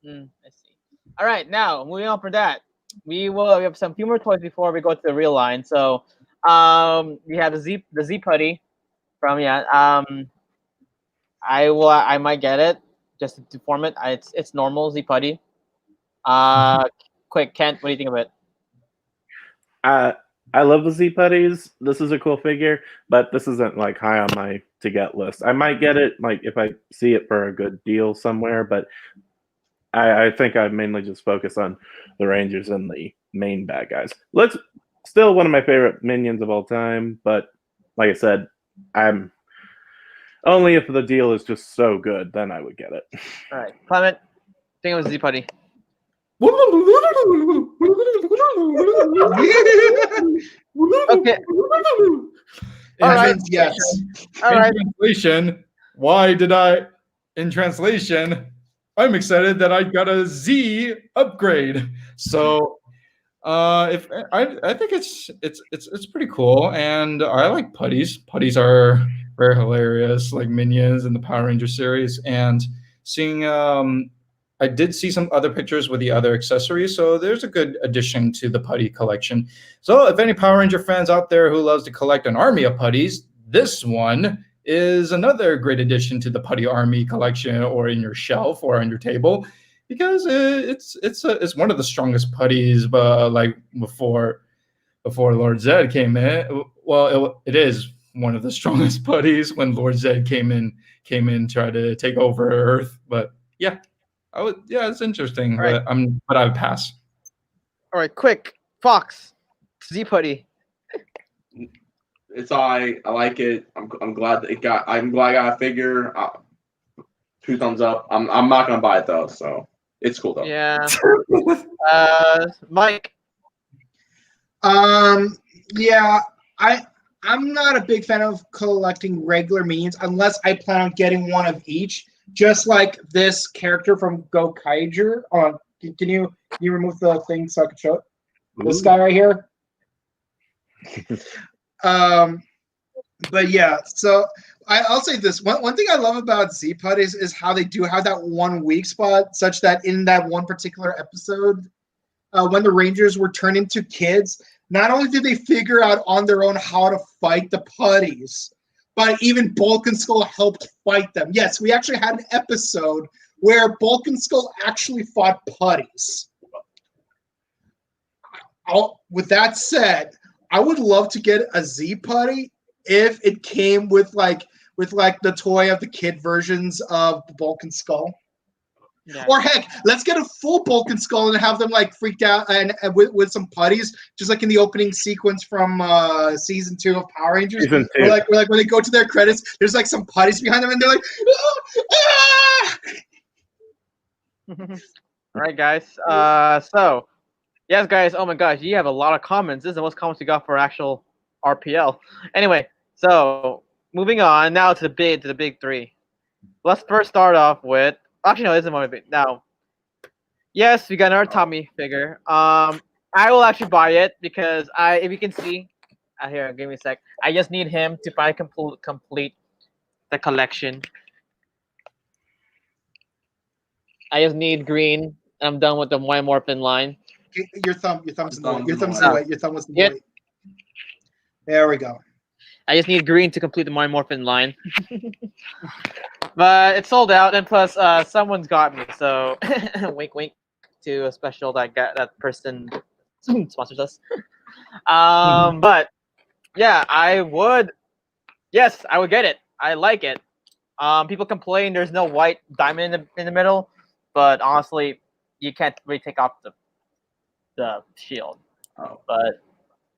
I see. All right, now moving on from that, we have some few more toys before we go to the real line. So, we have the Z Putty from I might get it just to form it. It's normal Z Putty. Quick, Kent, what do you think of it? I love the Z Putties. This is a cool figure, but this isn't like high on my to get list. I might get it like if I see it for a good deal somewhere, but I think I mainly just focus on the Rangers and the main bad guys. Still one of my favorite minions of all time, but like I said, I'm only if the deal is just so good, then I would get it. All right, Clement, think it was Z Putty. Okay. All right. In Yes. All right. translation, in translation, I'm excited that I got a Z upgrade. So, I think it's pretty cool, and I like putties. Putties are very hilarious, like minions in the Power Ranger series, and seeing I did see some other pictures with the other accessories, so there's a good addition to the putty collection. So if any Power Ranger fans out there who loves to collect an army of putties, this one is another great addition to the putty army collection, or in your shelf or on your table, because it's one of the strongest putties, like before Lord Zed came in. Well, it is one of the strongest putties when Lord Zed came in try to take over Earth. But yeah. It's interesting, right. but I would pass. All right, quick, Fox, Z Putty. It's I like it. I'm glad that I'm glad I got a figure. 2 thumbs up. I'm not gonna buy it though, so it's cool though. Yeah. Mike. Yeah, I'm not a big fan of collecting regular minions unless I plan on getting one of each. Just like this character from Go Kaiger. Can you remove the thing so I can show it? This guy right here. But yeah, so I'll say this. One thing I love about Z-Pud is how they do have that one weak spot, such that in that one particular episode, when the Rangers were turned into kids, not only did they figure out on their own how to fight the putties, but even Bulk and Skull helped fight them. Yes, we actually had an episode where Bulk and Skull actually fought putties. With that said, I would love to get a Z Putty if it came with the toy of the kid versions of Bulk and Skull. Yeah. Or heck, let's get a full Bulk and Skull and have them like freaked out and with some putties, just like in the opening sequence from season 2 of Power Rangers. Where like when they go to their credits, there's like some putties behind them and they're like, ah! All right, guys. So yes, guys. Oh my gosh, you have a lot of comments. This is the most comments we got for actual RPL. Anyway, so moving on now to the big 3. Let's first start off with. Actually, no, this isn't one of it. Now, yes, we got another Tommy figure. I will actually buy it because if you can see, here, give me a sec. I just need him to finally complete the collection. I just need green, and I'm done with the Morphin line. Your thumb's in the way. Your thumb was in the way. There we go. I just need green to complete the Morphin line. But it's sold out, and plus, someone's got me. So, wink, wink to a special that person sponsors us. But yeah, I would get it. I like it. People complain there's no white diamond in the middle, but honestly, you can't really take off the shield. But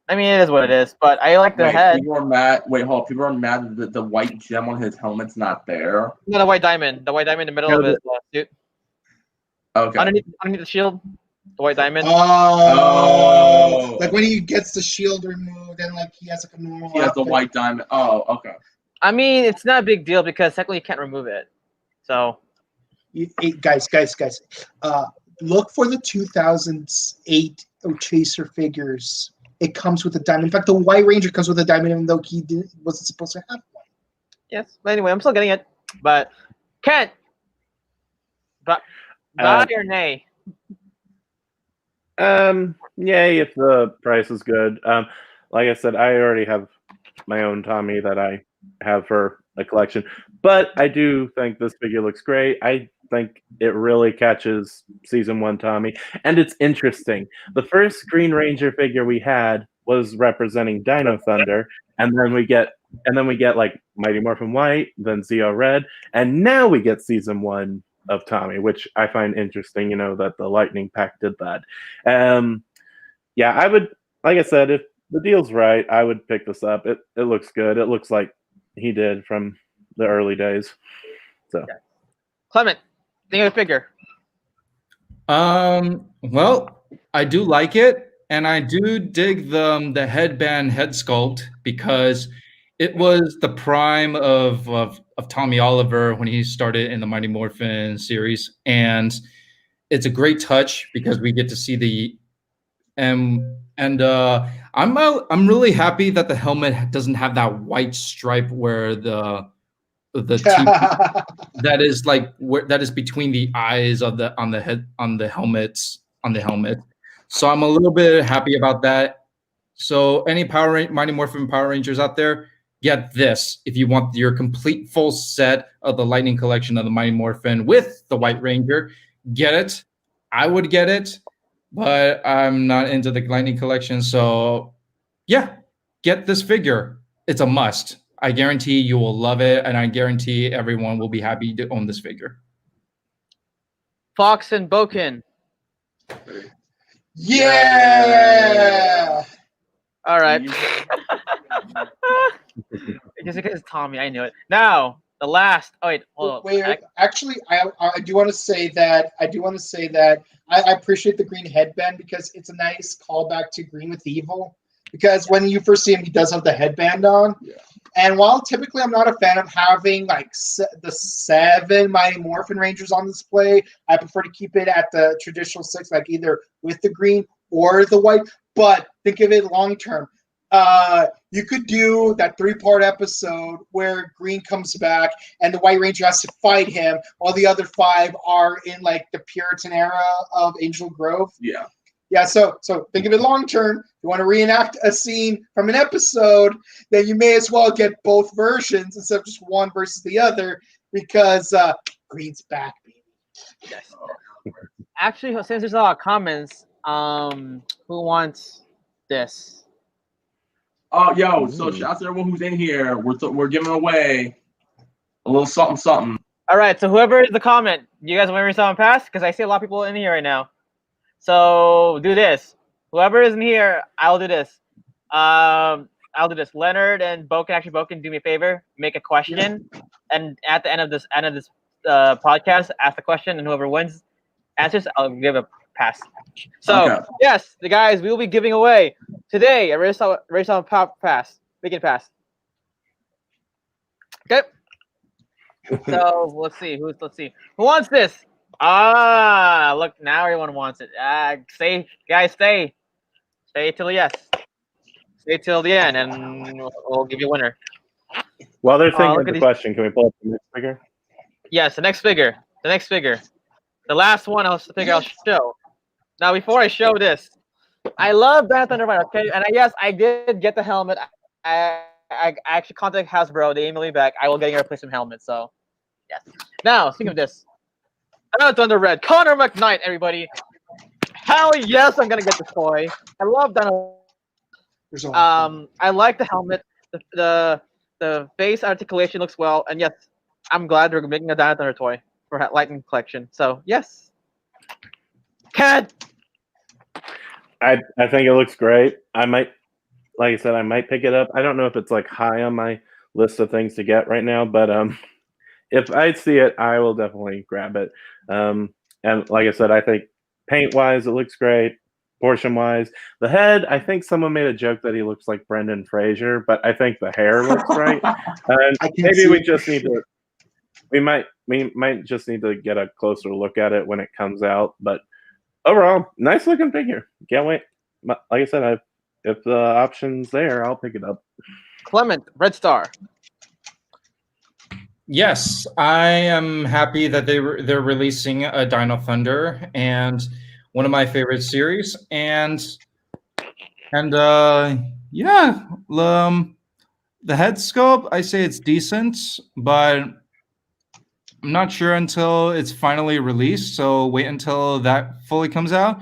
I mean, it is what it is. But I like the head. People are mad. Wait, hold on. People are mad that the white gem on his helmet's not there. No, the white diamond. The white diamond in the middle of his suit. Okay. Underneath the shield, the white diamond. Oh. Like when he gets the shield removed and like he has like a normal. He has the white diamond. Oh, okay. I mean, it's not a big deal because technically you can't remove it. So. Guys. look for the 2008 Chaser figures. It comes with a diamond. In fact, the White Ranger comes with a diamond, even though he wasn't supposed to have one. Yes. But anyway, I'm still getting it. But Kent, but buy or nay? Yay if the price is good. Like I said, I already have my own Tommy that I have for a collection, but I do think this figure looks great. I think it really catches season 1 Tommy, and it's interesting. The first Green Ranger figure we had was representing Dino Thunder, and then we get like Mighty Morphin White, then Zeo Red, and now we get season 1 of Tommy, which I find interesting. That the Lightning Pack did that. Yeah, I would, like I said, if the deal's right, I would pick this up. It looks good. It looks like he did from the early days. So, Clement, think of the figure. Well, I do like it, and I do dig the headband head sculpt because it was the prime of Tommy Oliver when he started in the Mighty Morphin series, and it's a great touch because we get to see the I'm really happy that the helmet doesn't have that white stripe where the that is between the eyes on the helmet. So I'm a little bit happy about that. So any Mighty Morphin Power Rangers out there, get this if you want your complete full set of the Lightning collection of the Mighty Morphin with the White Ranger. Get it. I would get it, but I'm not into the Lightning collection. So yeah, get this figure. It's a must. I guarantee you will love it, and I guarantee everyone will be happy to own this figure. Fox and Boken. Yeah. All right. Because it's Tommy, I knew it. Now the last. Oh wait, hold on. Wait. Actually, I do want to say that I appreciate the green headband because it's a nice callback to Green with Evil. Because when you first see him, he does have the headband on. Yeah. And while typically I'm not a fan of having like the 7 Mighty Morphin Rangers on display, I prefer to keep it at the traditional 6, like either with the green or the white. But think of it long term. You could do that 3-part episode where Green comes back and the White Ranger has to fight him, while the other 5 are in like the Puritan era of Angel Grove. Yeah. Yeah, so think of it long term. You want to reenact a scene from an episode, then you may as well get both versions instead of just one versus the other, because Green's back, baby. Yes. Actually, since there's a lot of comments, who wants this? Oh, yo! So shout out to everyone who's in here. We're giving away a little something. All right. So whoever is the comment, you guys want to read something past? Because I see a lot of people in here right now. So do this. Whoever isn't here, I'll do this. I'll do this. Leonard and Boken, do me a favor. Make a question, and at the end of this podcast, ask the question, and whoever wins answers, I'll give a pass. So yes, the guys, we will be giving away today a race on pop pass. Weekend pass. Okay. So let's see. Who wants this? Look, now everyone wants it. Stay till the yes. Stay till the end, and we'll give you a winner. While they're thinking of the question, can we pull up the next figure? Yes, the next figure. The last one I'll show. Now, before I show this, I love Bad Thunderbolt, okay? And yes, I did get the helmet. I actually contacted Hasbro. They emailed me back. I will get a replacement helmet, so yes. Now, speaking of this, Thunder Red, Connor McKnight, everybody. Hell yes, I'm gonna get this toy. I love Thunder. I like the helmet. The face articulation looks well, and yes, I'm glad they're making a Dino Thunder toy for Lightning collection. So yes. Cat. I think it looks great. I might pick it up. I don't know if it's like high on my list of things to get right now, but if I see it, I will definitely grab it. And like I said, I think paint-wise, it looks great. Portion-wise, the head, I think someone made a joke that he looks like Brendan Fraser, but I think the hair looks right. And maybe we might just need to get a closer look at it when it comes out. But overall, nice looking figure. Can't wait. Like I said, if the option's there, I'll pick it up. Clement, Red Star. Yes, I am happy that they're releasing a Dino Thunder, and one of my favorite series, and yeah, the head sculpt, I say it's decent, but I'm not sure until it's finally released. So wait until that fully comes out.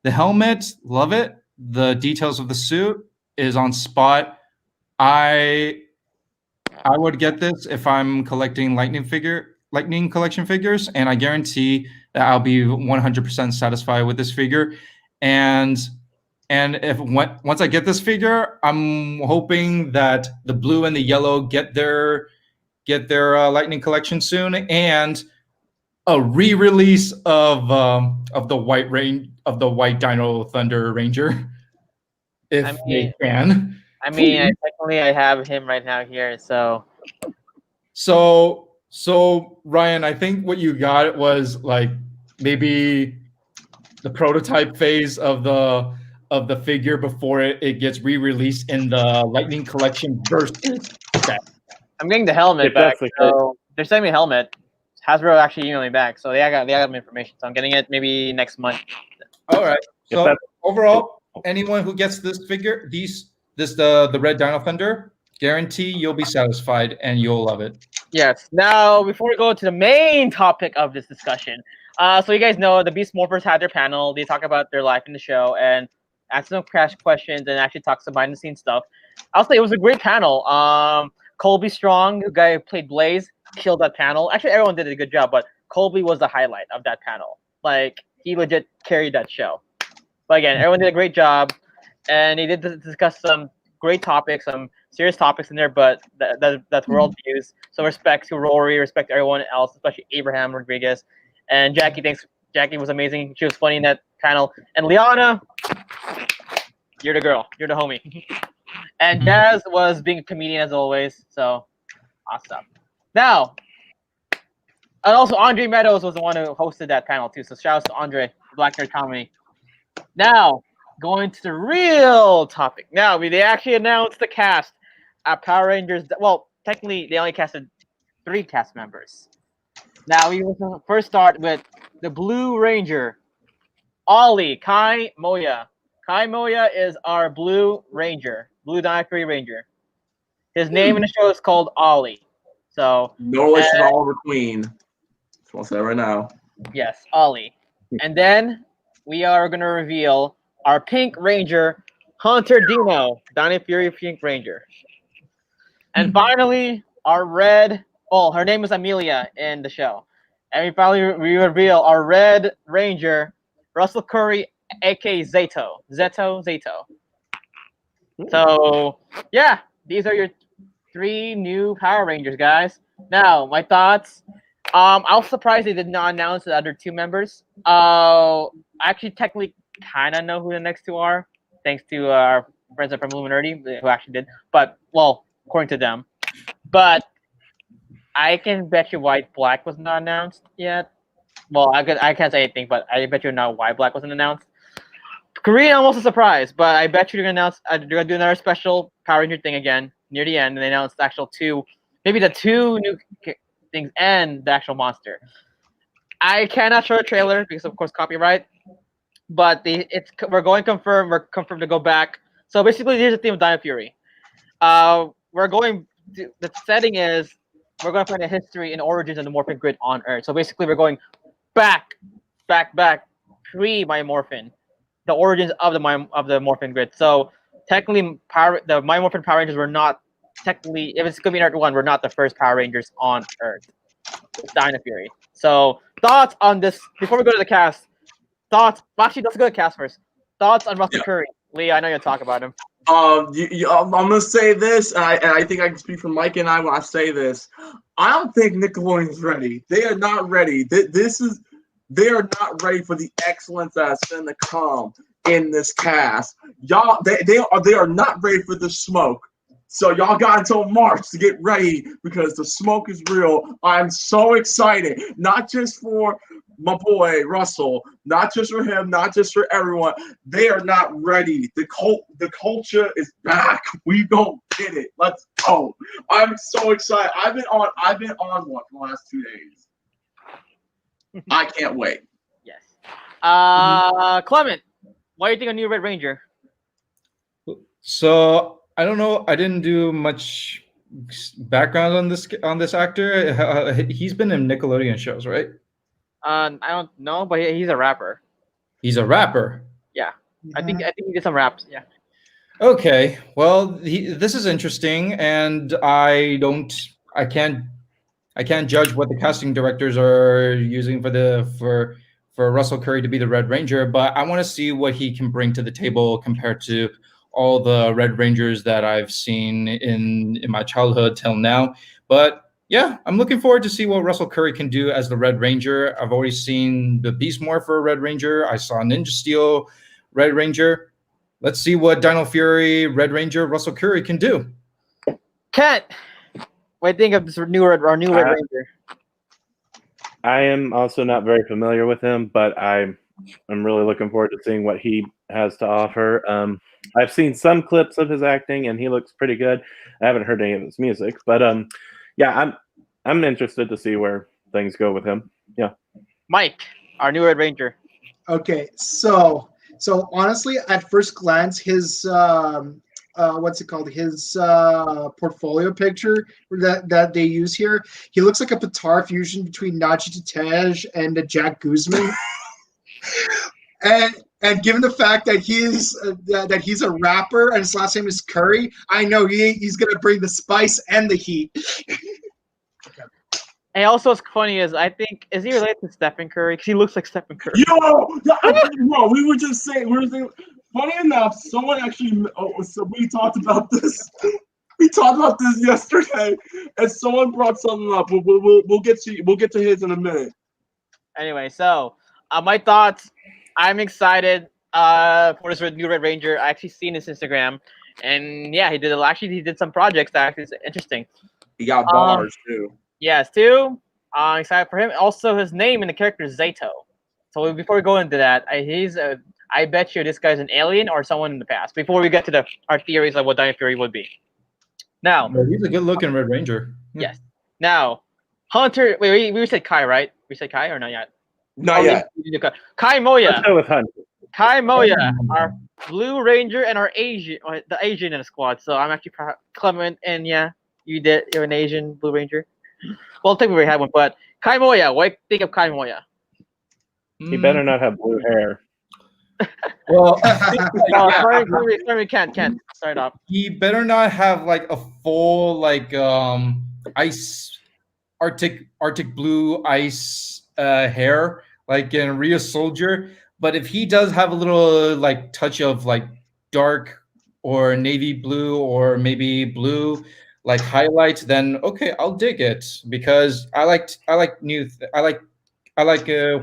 The helmet, love it. The details of the suit is on spot. I would get this if I'm collecting Lightning collection figures, and I guarantee that I'll be 100% satisfied with this figure. And once I get this figure, I'm hoping that the blue and the yellow get their Lightning collection soon, and a re-release of the white Dino Thunder Ranger, if they can. I mean, I have him right now here, so. So Ryan, I think what you got was like maybe the prototype phase of the figure before it gets re-released in the Lightning Collection version. I'm getting the helmet back, so they're sending me a helmet. Hasbro actually emailed me back, so they got my information. So I'm getting it maybe next month. All right. So overall, anyone who gets this figure, the Red Dino Thunder, guarantee you'll be satisfied and you'll love it. Yes. Now, before we go to the main topic of this discussion, so you guys know the Beast Morphers had their panel. They talk about their life in the show and ask some crash questions and actually talk some behind the scenes stuff. I'll say it was a great panel. Colby Strong, the guy who played Blaze, killed that panel. Actually, everyone did a good job, but Colby was the highlight of that panel. Like, he legit carried that show. But again, everyone did a great job, and they did discuss some great topics, some serious topics in there, but that's worldviews. So respect to Rory, respect to everyone else, especially Abraham Rodriguez. And Jackie, thanks. Jackie was amazing. She was funny in that panel. And Liana, you're the girl. You're the homie. And Jazz was being a comedian as always. So awesome. Now, and also Andre Meadows was the one who hosted that panel too. So shout out to Andre, Black Nerd Comedy. Now, going to the real topic. Now, they actually announced the cast at Power Rangers. Well, technically, they only casted 3 cast members. Now, we will first start with the Blue Ranger, Ollie Kai Moya. Kai Moya is our Blue Ranger, Blue Dino Fury Ranger. His name in the show is called Ollie. So no relation to Oliver Queen. Just want to say that right now. Yes, Ollie. And then we are going to reveal our Pink Ranger, Hunter Dino, Dino Fury Pink Ranger. And finally, our red, her name is Amelia in the show. And we reveal our Red Ranger, Russell Curry, aka Zato. So, yeah, these are your 3 new Power Rangers, guys. Now, my thoughts. I was surprised they did not announce the other 2 members. I actually technically kind of know who the next 2 are, thanks to our friends from Illuminati who actually did. But, well, according to them. But I can bet you White Black was not announced yet. Well, I can't say anything, but I bet you now White Black wasn't announced. Korean, I'm also surprised, but I bet you they're gonna do another special Power Ranger thing again near the end, and they announced the actual 2, maybe the 2 new things and the actual monster. I cannot show a trailer because of course copyright, but we're confirmed to go back. So basically, here's the theme of Dino Fury. The setting is we're going to find a history and origins of the Morphin grid on Earth. So basically, we're going back, pre-My Morphin, the origins of the Morphin grid. So technically, the My Morphin Power Rangers were not technically, if it's going to be Earth 1, we're not the first Power Rangers on Earth. It's Dino Fury. So thoughts on this before we go to the cast? Actually, let's go to the cast first. Thoughts on Russell Curry. Lee, I know you'll talk about him. I'm gonna say this, and I think I can speak for Mike and I when I say this. I don't think Nickelodeon's ready. They are not ready. They are not ready for the excellence that's going to come in this cast. Y'all, they are not ready for the smoke. So y'all got until March to get ready because the smoke is real. I'm so excited, not just for my boy Russell, not just for him, not just for everyone. They are not ready. The culture is back. We don't get it. Let's go. I'm so excited. I've been on one for the last 2 days. I can't wait. Yes. Clement, what do you think of New Red Ranger? So I don't know. I didn't do much background on this actor. He's been in Nickelodeon shows, right? I don't know, but he's a rapper. He's a rapper. Yeah. I think he did some raps. Yeah. Okay. Well, this is interesting, and I can't judge what the casting directors are using for Russell Curry to be the Red Ranger, but I want to see what he can bring to the table compared to all the Red Rangers that I've seen in my childhood till now. But yeah, I'm looking forward to see what Russell Curry can do as the Red Ranger. I've already seen the Beast Morpher Red Ranger. I saw Ninja Steel Red Ranger. Let's see what Dino Fury Red Ranger Russell Curry can do. Kent, what do you think of this new Red Ranger? I am also not very familiar with him, but I'm really looking forward to seeing what he has to offer. I've seen some clips of his acting, and he looks pretty good. I haven't heard any of his music, but yeah, I'm interested to see where things go with him. Yeah, Mike, our new Red Ranger. Okay, so honestly, at first glance, his what's it called? His portfolio picture that they use here, he looks like a Patar fusion between Najee Tej and Jack Guzman. And given the fact that he's a rapper and his last name is Curry, I know he's gonna bring the spice and the heat. And also, what's funny is is he related to Stephen Curry? Because he looks like Stephen Curry. Yo, bro, we were saying, funny enough, someone actually, so we talked about this. We talked about this yesterday, and someone brought something up. We'll get to his in a minute. Anyway, so my thoughts. I'm excited for this new Red Ranger. I actually seen his Instagram, and yeah, he did some projects that actually is interesting. He got bars too. Yes, too. I'm excited for him. Also, his name in the character is Zato. So before we go into that, I bet you this guy's an alien or someone in the past. Before we get to our theories of what Dino Fury would be. Now, he's a good-looking Red Ranger. Yes. Now, Hunter. Wait, we said Kai, right? We said Kai or not yet? Not yet. Kai Moya. Let's go with Hunter. Kai Moya, our Blue Ranger and our the Asian in the squad. So I'm actually Clement, and yeah, you're an Asian Blue Ranger. Well, technically we had one, but Kai Moya. What do you think of Kai Moya? He better not have blue hair. Well, sorry, can't start off. He better not have like a full ice Arctic blue ice hair like in Rio Soldier. But if he does have a little like touch of like dark or navy blue or maybe blue like highlights, then okay, I'll dig it, because I like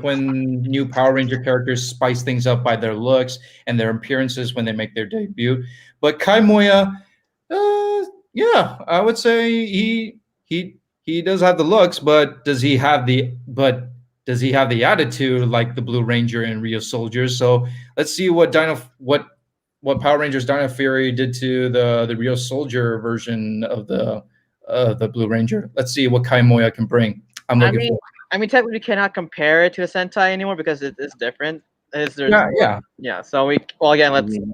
when new Power Ranger characters spice things up by their looks and their appearances when they make their debut. But Kai Moya, yeah, I would say he does have the looks, but does he have the attitude like the Blue Ranger in Rio Soldiers? So let's see what Power Rangers Dino Fury did to the Rio Soldier version of the Blue Ranger. Let's see what Kai Moya can bring. I mean, technically, you cannot compare it to the Sentai anymore because it's different. Yeah. So let's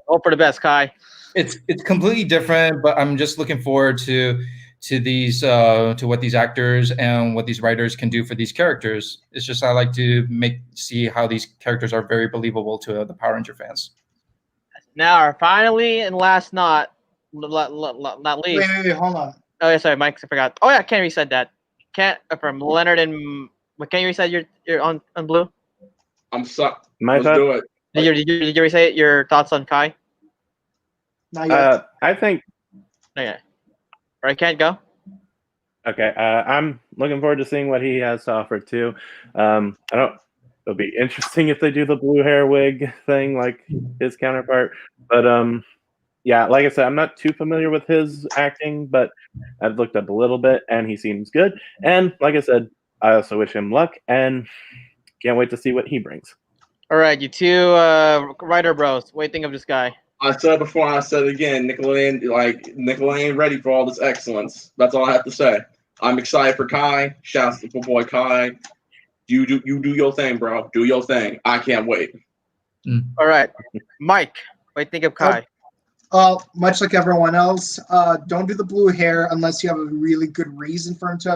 hope for the best, Kai. It's completely different, but I'm just looking forward to what these actors and what these writers can do for these characters. It's just I like to see how these characters are very believable to the Power Ranger fans. Now, our finally and last not least. Wait, hold on. Oh yeah, sorry, Mike. I forgot. Oh yeah, Ken reset that. Ken from Leonard and can you reset you're on blue? I'm sorry. Let's do it. Did you reset your thoughts on Kai? Not yet. I think. Okay. All right, Ken, go. Okay, I'm looking forward to seeing what he has to offer too. It'll be interesting if they do the blue hair wig thing like his counterpart. But yeah, like I said, I'm not too familiar with his acting, but I've looked up a little bit, and he seems good. And like I said, I also wish him luck. And can't wait to see what he brings. All right, you two writer bros. What do you think of this guy? I said before, I said again, Nicola ain't ready for all this excellence. That's all I have to say. I'm excited for Kai. Shouts to my boy Kai. You do your thing, bro. Do your thing. I can't wait. All right, Mike. What do you think of Kai? Much like everyone else, don't do the blue hair unless you have a really good reason for him to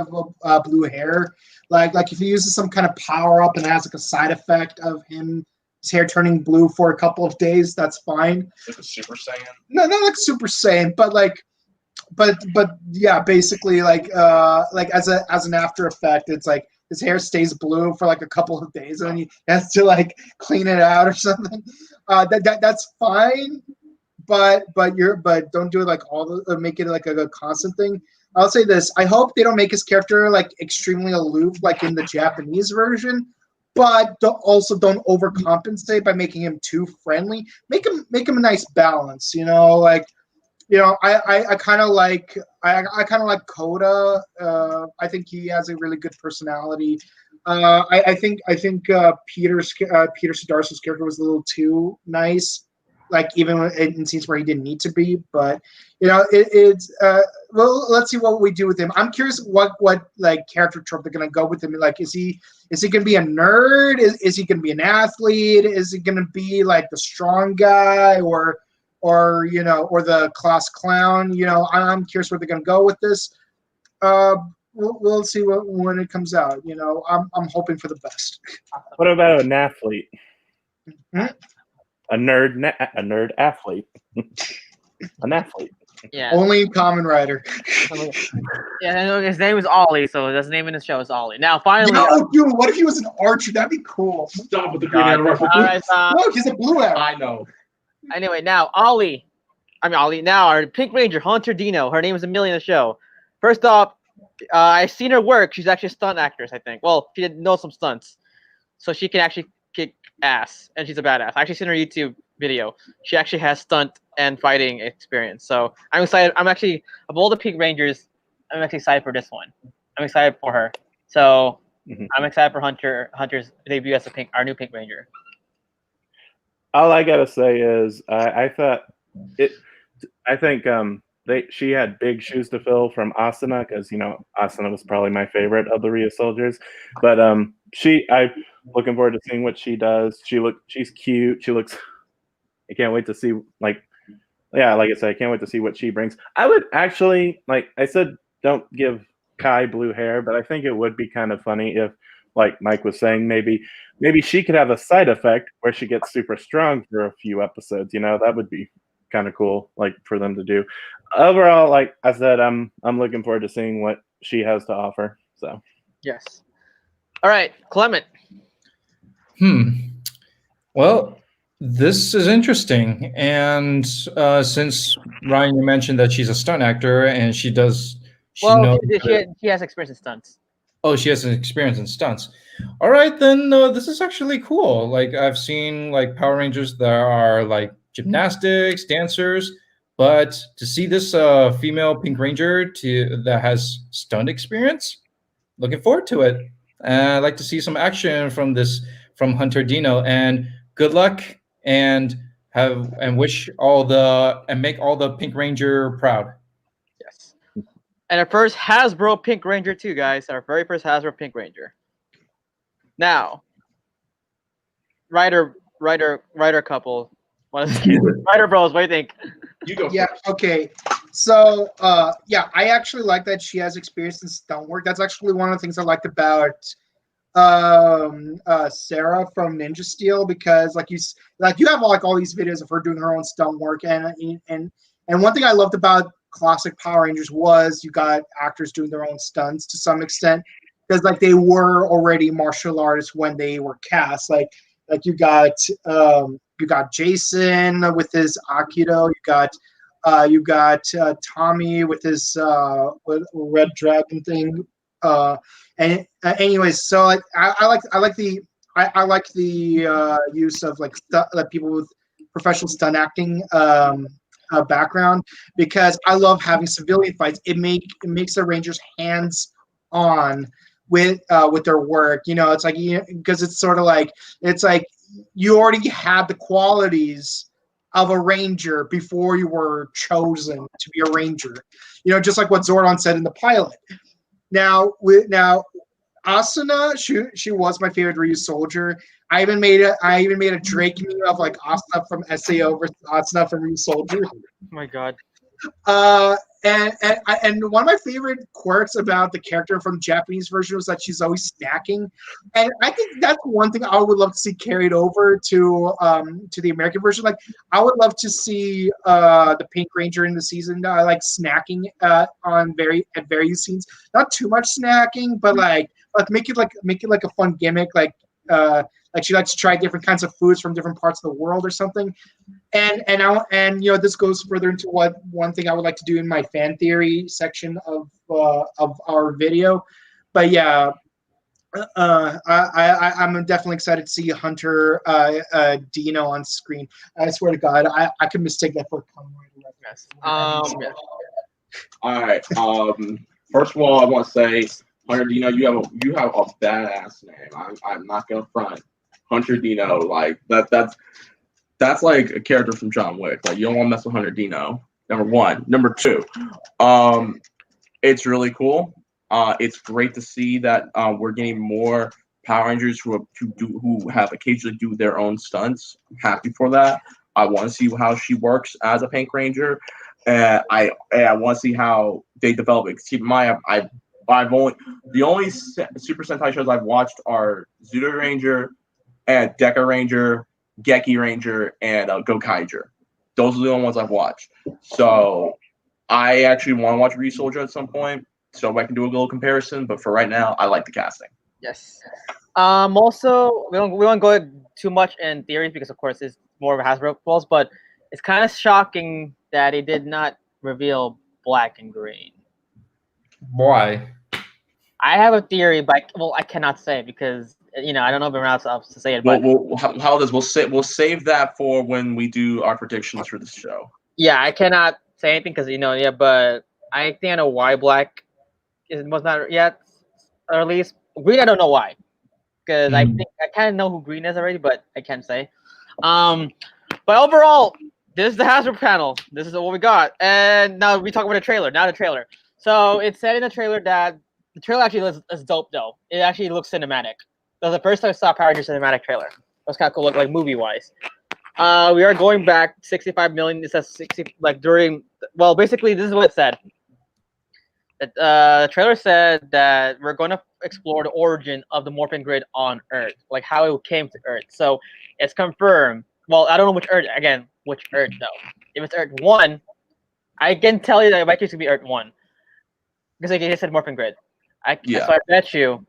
have blue hair. Like if he uses some kind of power up and has like a side effect of his hair turning blue for a couple of days, that's fine. Like a Super Saiyan? No, not like Super Saiyan, but yeah, basically like as an after effect, it's like his hair stays blue for like a couple of days and then he has to like clean it out or something. That's fine. But don't do it like make it like a constant thing. I'll say this: I hope they don't make his character like extremely aloof, like in the Japanese version. But also don't overcompensate by making him too friendly. Make him a nice balance. I kind of like Koda. I think he has a really good personality. I think Peter Sedars's character was a little too nice. Like even in scenes where he didn't need to be, but it's well, let's see what we do with him. I'm curious what like character trope they're gonna go with him. Like, is he gonna be a nerd? Is he gonna be an athlete? Is he gonna be like the strong guy or the class clown? I'm curious where they're gonna go with this. We'll see when it comes out. I'm hoping for the best. What about an athlete? Hmm? A nerd athlete. An athlete. Yeah. Only Kamen Rider. Yeah, his name is Ollie, so his name in the show is Ollie. Now, finally. No, dude, what if he was an archer? That'd be cool. Stop with the green arrow. All right, Look, he's a blue arrow. I know. Anyway, now Ollie. Now our Pink Ranger, Hunter Dino. Her name is Amelia in the show. First off, I've seen her work. She's actually a stunt actress, I think. Well, she did know some stunts, so she can actually kick ass, and she's a badass. I actually seen her YouTube video. She actually has stunt and fighting experience, so I'm excited. I'm actually, of all the Pink Rangers, I'm actually excited for this one. I'm excited for her, so I'm excited for Hunter's debut as our new Pink Ranger. All I gotta say is I think she had big shoes to fill from Asuna, because Asuna was probably my favorite of the Rhea soldiers, but I'm looking forward to seeing what she does. She's cute. I can't wait to see like I said, I can't wait to see what she brings. I would actually, like I said, don't give Kai blue hair, but I think it would be kind of funny if, like Mike was saying, maybe she could have a side effect where she gets super strong for a few episodes. That would be kind of cool, like for them to do. Overall, like I said, I'm looking forward to seeing what she has to offer. So yes. All right, Clement. Well, this is interesting, and since Ryan, you mentioned that she's a stunt actor and she has experience in stunts. Oh, she has an experience in stunts. All right, then this is actually cool. Like I've seen like Power Rangers that are like gymnastics, dancers, but to see this female Pink Ranger that has stunt experience, looking forward to it. I'd like to see some action from Hunter Dino, and good luck and make all the Pink Ranger proud. Yes. And our first Hasbro Pink Ranger too, guys. Our very first Hasbro Pink Ranger. Now, writer couple. Writer bros, what do you think? You go Yeah, first. okay. So, I actually like that she has experience in stunt work. That's actually one of the things I liked about Sarah from Ninja Steel, because you have all these videos of her doing her own stunt work, and one thing I loved about classic Power Rangers was you got actors doing their own stunts to some extent, because like they were already martial artists when they were cast. Like you got Jason with his Aikido. You got Tommy with his Red Dragon thing. Anyways, so like I like the use of like people with professional stunt acting background, because I love having civilian fights. It makes the Rangers hands on with their work. It's like, because it's sort of like, it's like you already had the qualities of a ranger before you were chosen to be a ranger. Just like what Zordon said in the pilot. Now Asuna, she was my favorite Ryu soldier. I even made a Drake meme of like Asuna from SAO versus Asuna from Ryu soldier. Oh my god. And one of my favorite quirks about the character from the Japanese version was that she's always snacking, and I think that's one thing I would love to see carried over to the American version. Like, I would love to see the Pink Ranger in the season like snacking at various scenes. Not too much snacking, but like make it like a fun gimmick, like she likes to try different kinds of foods from different parts of the world or something. And this goes further into what one thing I would like to do in my fan theory section of our video. But yeah, I'm definitely excited to see Hunter Dino on screen. I swear to God, I could mistake that for a Kamen Rider reference. Yeah. All right. First of all, I want to say, Hunter Dino, you have a badass name. I'm not gonna front. Hunter Dino, like that's like a character from John Wick. Like, you don't want to mess with Hunter Dino. Number one. Number two, it's really cool. It's great to see that we're getting more Power Rangers who have occasionally do their own stunts. I'm happy for that. I want to see how she works as a Pink Ranger. I want to see how they develop it. Keep in mind, the only Super Sentai shows I've watched are Zudo Ranger and Deca Ranger, Geki Ranger, and Gokaiger. Those are the only ones I've watched. So I actually want to watch Ryu Soldier at some point, so I can do a little comparison. But for right now, I like the casting. Yes. Also, we won't go too much in theories because, of course, it's more of a Hasbro pulse. But it's kind of shocking that he did not reveal black and green. Why? I have a theory, but I cannot say because I don't know if everyone else to say it. But We'll save that for when we do our predictions for this show. Yeah, I cannot say anything because but I think I know why black was not yet, or at least green. I don't know why, because I think I kind of know who green is already, but I can't say. But overall, this is the Hasbro panel. This is what we got, and now we talk about the trailer. Now the trailer. So it said in the trailer that the trailer actually is dope though. It actually looks cinematic. That was the first time I saw a Power Rangers cinematic trailer. It was kind of cool, look like movie wise. We are going back 65 million. It says 60 basically this is what it said. The trailer said that we're going to explore the origin of the Morphin grid on Earth, like how it came to Earth. So it's confirmed. Well, I don't know which Earth though. If it's Earth 1, I can tell you that it might just be Earth 1. Because like you said Morphin grid. So I bet you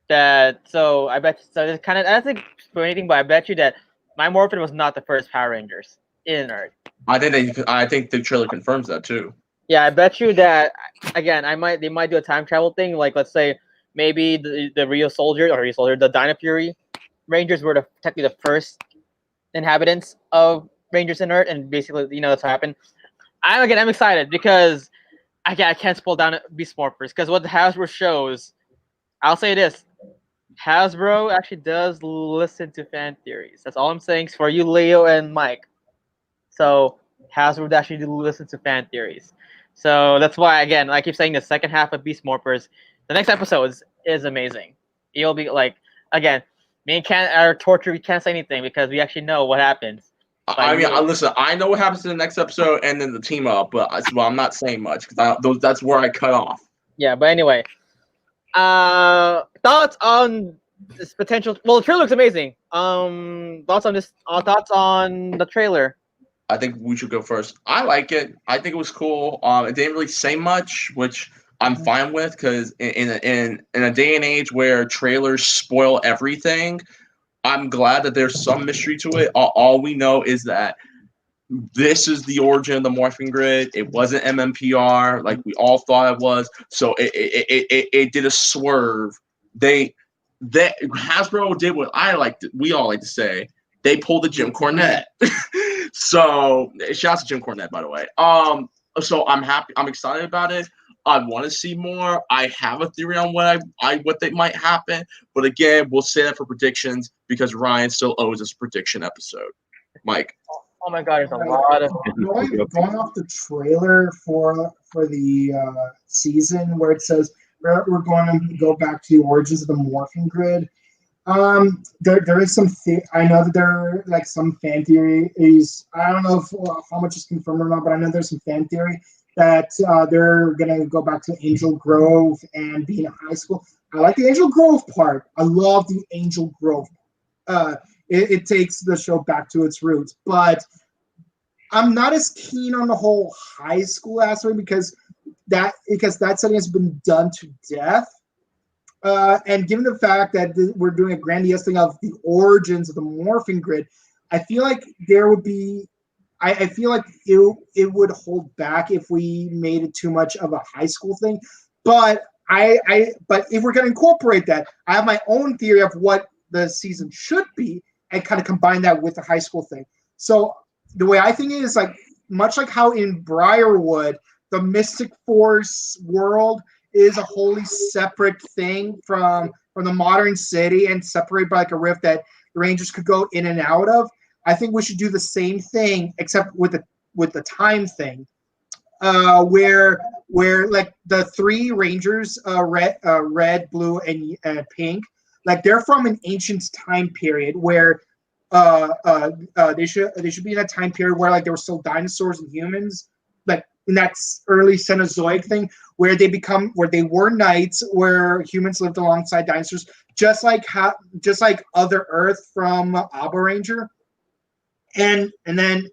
that it's kind of, I don't think for anything, but I bet you that my Morphin was not the first Power Rangers in Earth. I think the trailer confirms that too. Yeah, I bet you that again. They might do a time travel thing. Like, let's say maybe the Rio Soldier, the Dino Fury Rangers were technically the first inhabitants of Rangers in Earth, and basically, that's what happened. I'm excited because I can't spoil down Beast Morphers because what the Hasbro shows, I'll say this: Hasbro actually does listen to fan theories. That's all I'm saying for you, Leo and Mike. So Hasbro actually do listen to fan theories. So that's why, again, I keep saying the second half of Beast Morphers, the next episode is amazing. It'll be like, again, me and our torture, we can't say anything because we actually know what happens. Listen, I know what happens in the next episode and then the team up, but I'm not saying much because that's where I cut off. Yeah, but anyway, thoughts on this potential? Well, the trailer looks amazing. Thoughts on this? Thoughts on the trailer? I think we should go first. I like it. I think it was cool. It didn't really say much, which I'm fine with because in a day and age where trailers spoil everything, I'm glad that there's some mystery to it. All we know is that this is the origin of the Morphin grid. It wasn't MMPR like we all thought it was. So it did a swerve. Hasbro did what we all like to say. They pulled the Jim Cornette. So shouts to Jim Cornette, by the way. So I'm happy. I'm excited about it. I want to see more. I have a theory on what what they might happen, but again, we'll say that for predictions because Ryan still owes us a prediction episode. Mike. Oh my God, there's a lot of going off the trailer for the season where it says we're going to go back to the origins of the Morphin Grid. There is some I know that there are like some fan theories. I don't know how much is confirmed or not, but I know there's some fan theory that they're gonna go back to Angel Grove and be in high school. I like the Angel Grove part. I love the Angel Grove. It takes the show back to its roots, but I'm not as keen on the whole high school aspect because that setting has been done to death. And given the fact that we're doing a grandiose thing of the origins of the Morphin Grid, I feel like there would be, I feel like it would hold back if we made it too much of a high school thing. But but if we're going to incorporate that, I have my own theory of what the season should be and kind of combine that with the high school thing. So the way I think it is like much like how in Briarwood, the Mystic Force world is a wholly separate thing from the modern city and separated by like a rift that the Rangers could go in and out of. I think we should do the same thing except with the time thing, where like the three Rangers, red, blue, and pink, like they're from an ancient time period where they should be in a time period where like there were still dinosaurs and humans, like in that early Cenozoic thing where they were knights, where humans lived alongside dinosaurs, just like Other Earth from Abba Ranger, and then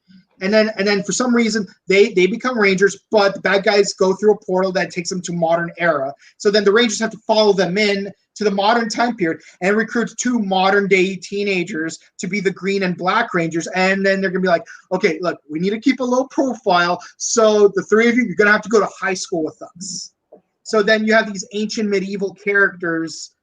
for some reason they become Rangers, but the bad guys go through a portal that takes them to modern era. So then the Rangers have to follow them in to the modern time period and recruit two modern day teenagers to be the Green and Black Rangers. And then they're gonna be like, okay, look, we need to keep a low profile. So the three of you're gonna have to go to high school with us. So then you have these ancient medieval characters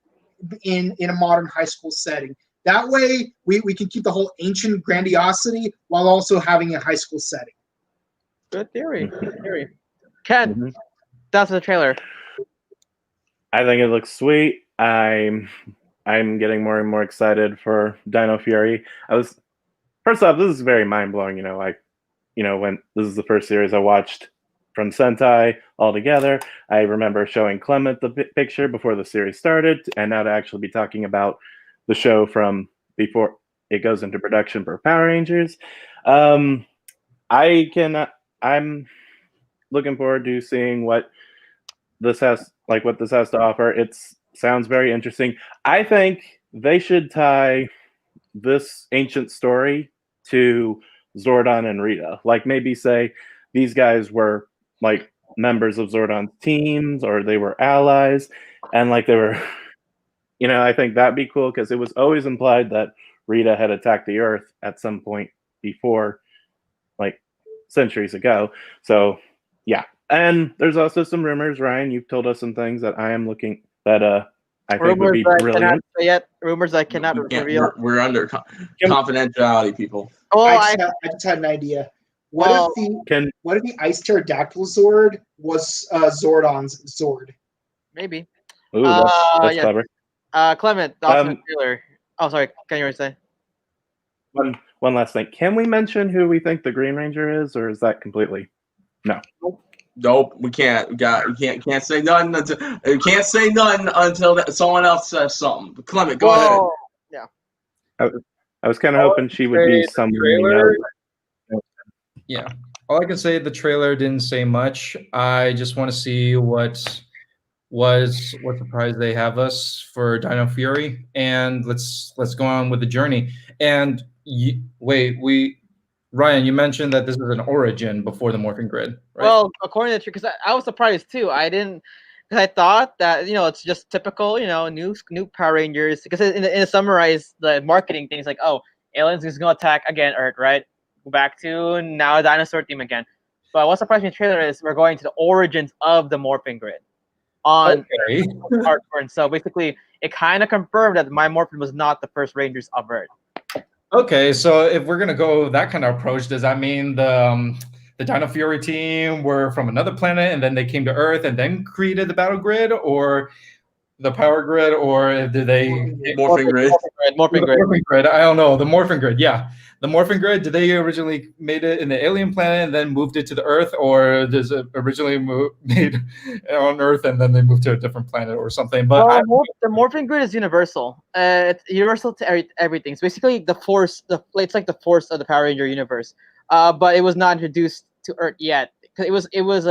in a modern high school setting. That way we can keep the whole ancient grandiosity while also having a high school setting. good theory. Good theory. Ken, Mhm. that's the trailer. I think it looks sweet. I'm getting more and more excited for Dino Fury. First off, this is very mind blowing. When this is the first series I watched from Sentai altogether. I remember showing Clement the picture before the series started, and now to actually be talking about the show from before it goes into production for Power Rangers. I'm looking forward to seeing what this has to offer. It sounds very interesting. I think they should tie this ancient story to Zordon and Rita. Like maybe say these guys were like members of Zordon's teams or they were allies and like they were I think that'd be cool because it was always implied that Rita had attacked the Earth at some point before, like centuries ago. So yeah. And there's also some rumors, Ryan, you've told us some things that I am looking that I think would be brilliant. Rumors I cannot reveal. We're under confidentiality, people. Oh, I just had an idea. What if the Ice Pterodactyl Zord was Zordon's Zord? Maybe. Ooh, that's yeah. clever. Clement, the trailer. Oh, sorry. Can you say? One last thing. Can we mention who we think the Green Ranger is, or is that completely no? Nope, we can't. We can't say nothing until someone else says something. Clement, go ahead. Yeah. I was kind of hoping she would be someone we know. Yeah. All I can say, the trailer didn't say much. I just want to see what surprise they have us for Dino Fury, and let's go on with the journey. And Ryan, you mentioned that this is an origin before the Morphin Grid, right? Well, according to because I was surprised too. Because I thought that it's just typical new Power Rangers because in the summarized the marketing things like aliens is gonna attack again Earth, right? Go back to now a dinosaur team again. But what surprised me in the trailer is we're going to the origins of the Morphin Grid on Pranatron. So basically, it kind of confirmed that my Morphin was not the first Rangers of Earth. Okay, so if we're gonna go that kind of approach, does that mean the the Dino Fury team were from another planet and then they came to Earth and then created the battle grid, or the power grid, or did they Morphin grid. Morphin the grid. Morphin grid? I don't know. The Morphin grid, yeah. The Morphin grid, did they originally made it in the alien planet and then moved it to the Earth, or does it originally made on Earth and then they moved to a different planet or something? But Well, the Morphin grid is universal. It's universal to everything. It's basically the force. It's like the force of the Power Ranger universe. But it was not introduced to Earth yet. Because it was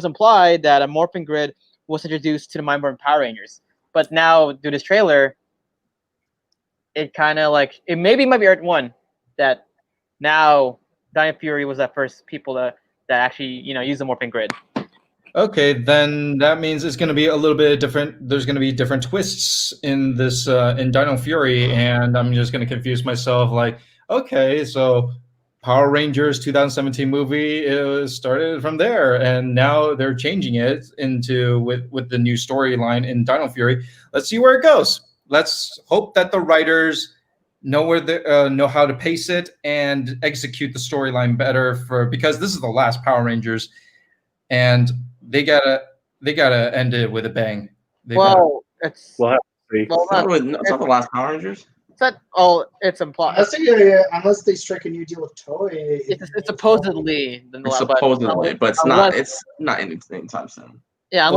implied that a Morphin grid was introduced to the Mindborn Power Rangers. But now, through this trailer, it kind of like it might be Earth 1 that now Dino Fury was the first people that actually use the Morphin grid. okay, then that means it's going to be a little bit different. There's going to be different twists in this in Dino Fury, and I'm just going to confuse myself. Like, okay, so Power Rangers 2017 movie started from there, and now they're changing it into with the new storyline in Dino Fury. Let's see where it goes. Let's hope that the writers know where they know how to pace it and execute the storyline better because this is the last Power Rangers, and they gotta end it with a bang. Well, it's We'll have to see. well, It's not the last Power Rangers. it's implied. Unless they strike a new deal with Toei. It's supposedly the It's last, supposedly, but it's unless- not. It's not anytime soon. Yeah,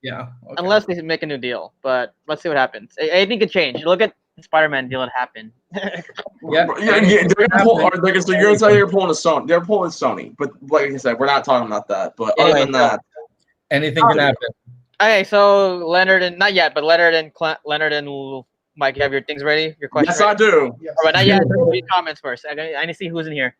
Yeah. Okay. unless they make a new deal. But let's see what happens. Anything could change. Look at the Spider-Man deal that happened. Yeah. They're gonna pull. So you're gonna say you're pulling a Sony. They're pulling Sony, but like I said, we're not talking about that. But other Anyway, than that, Anything can happen. Okay, so Leonard and not yet, but Leonard and Mike, you have your things ready? Your questions? yes, I do. Yes. All right, not yet. Read comments first. I need to see who's in here.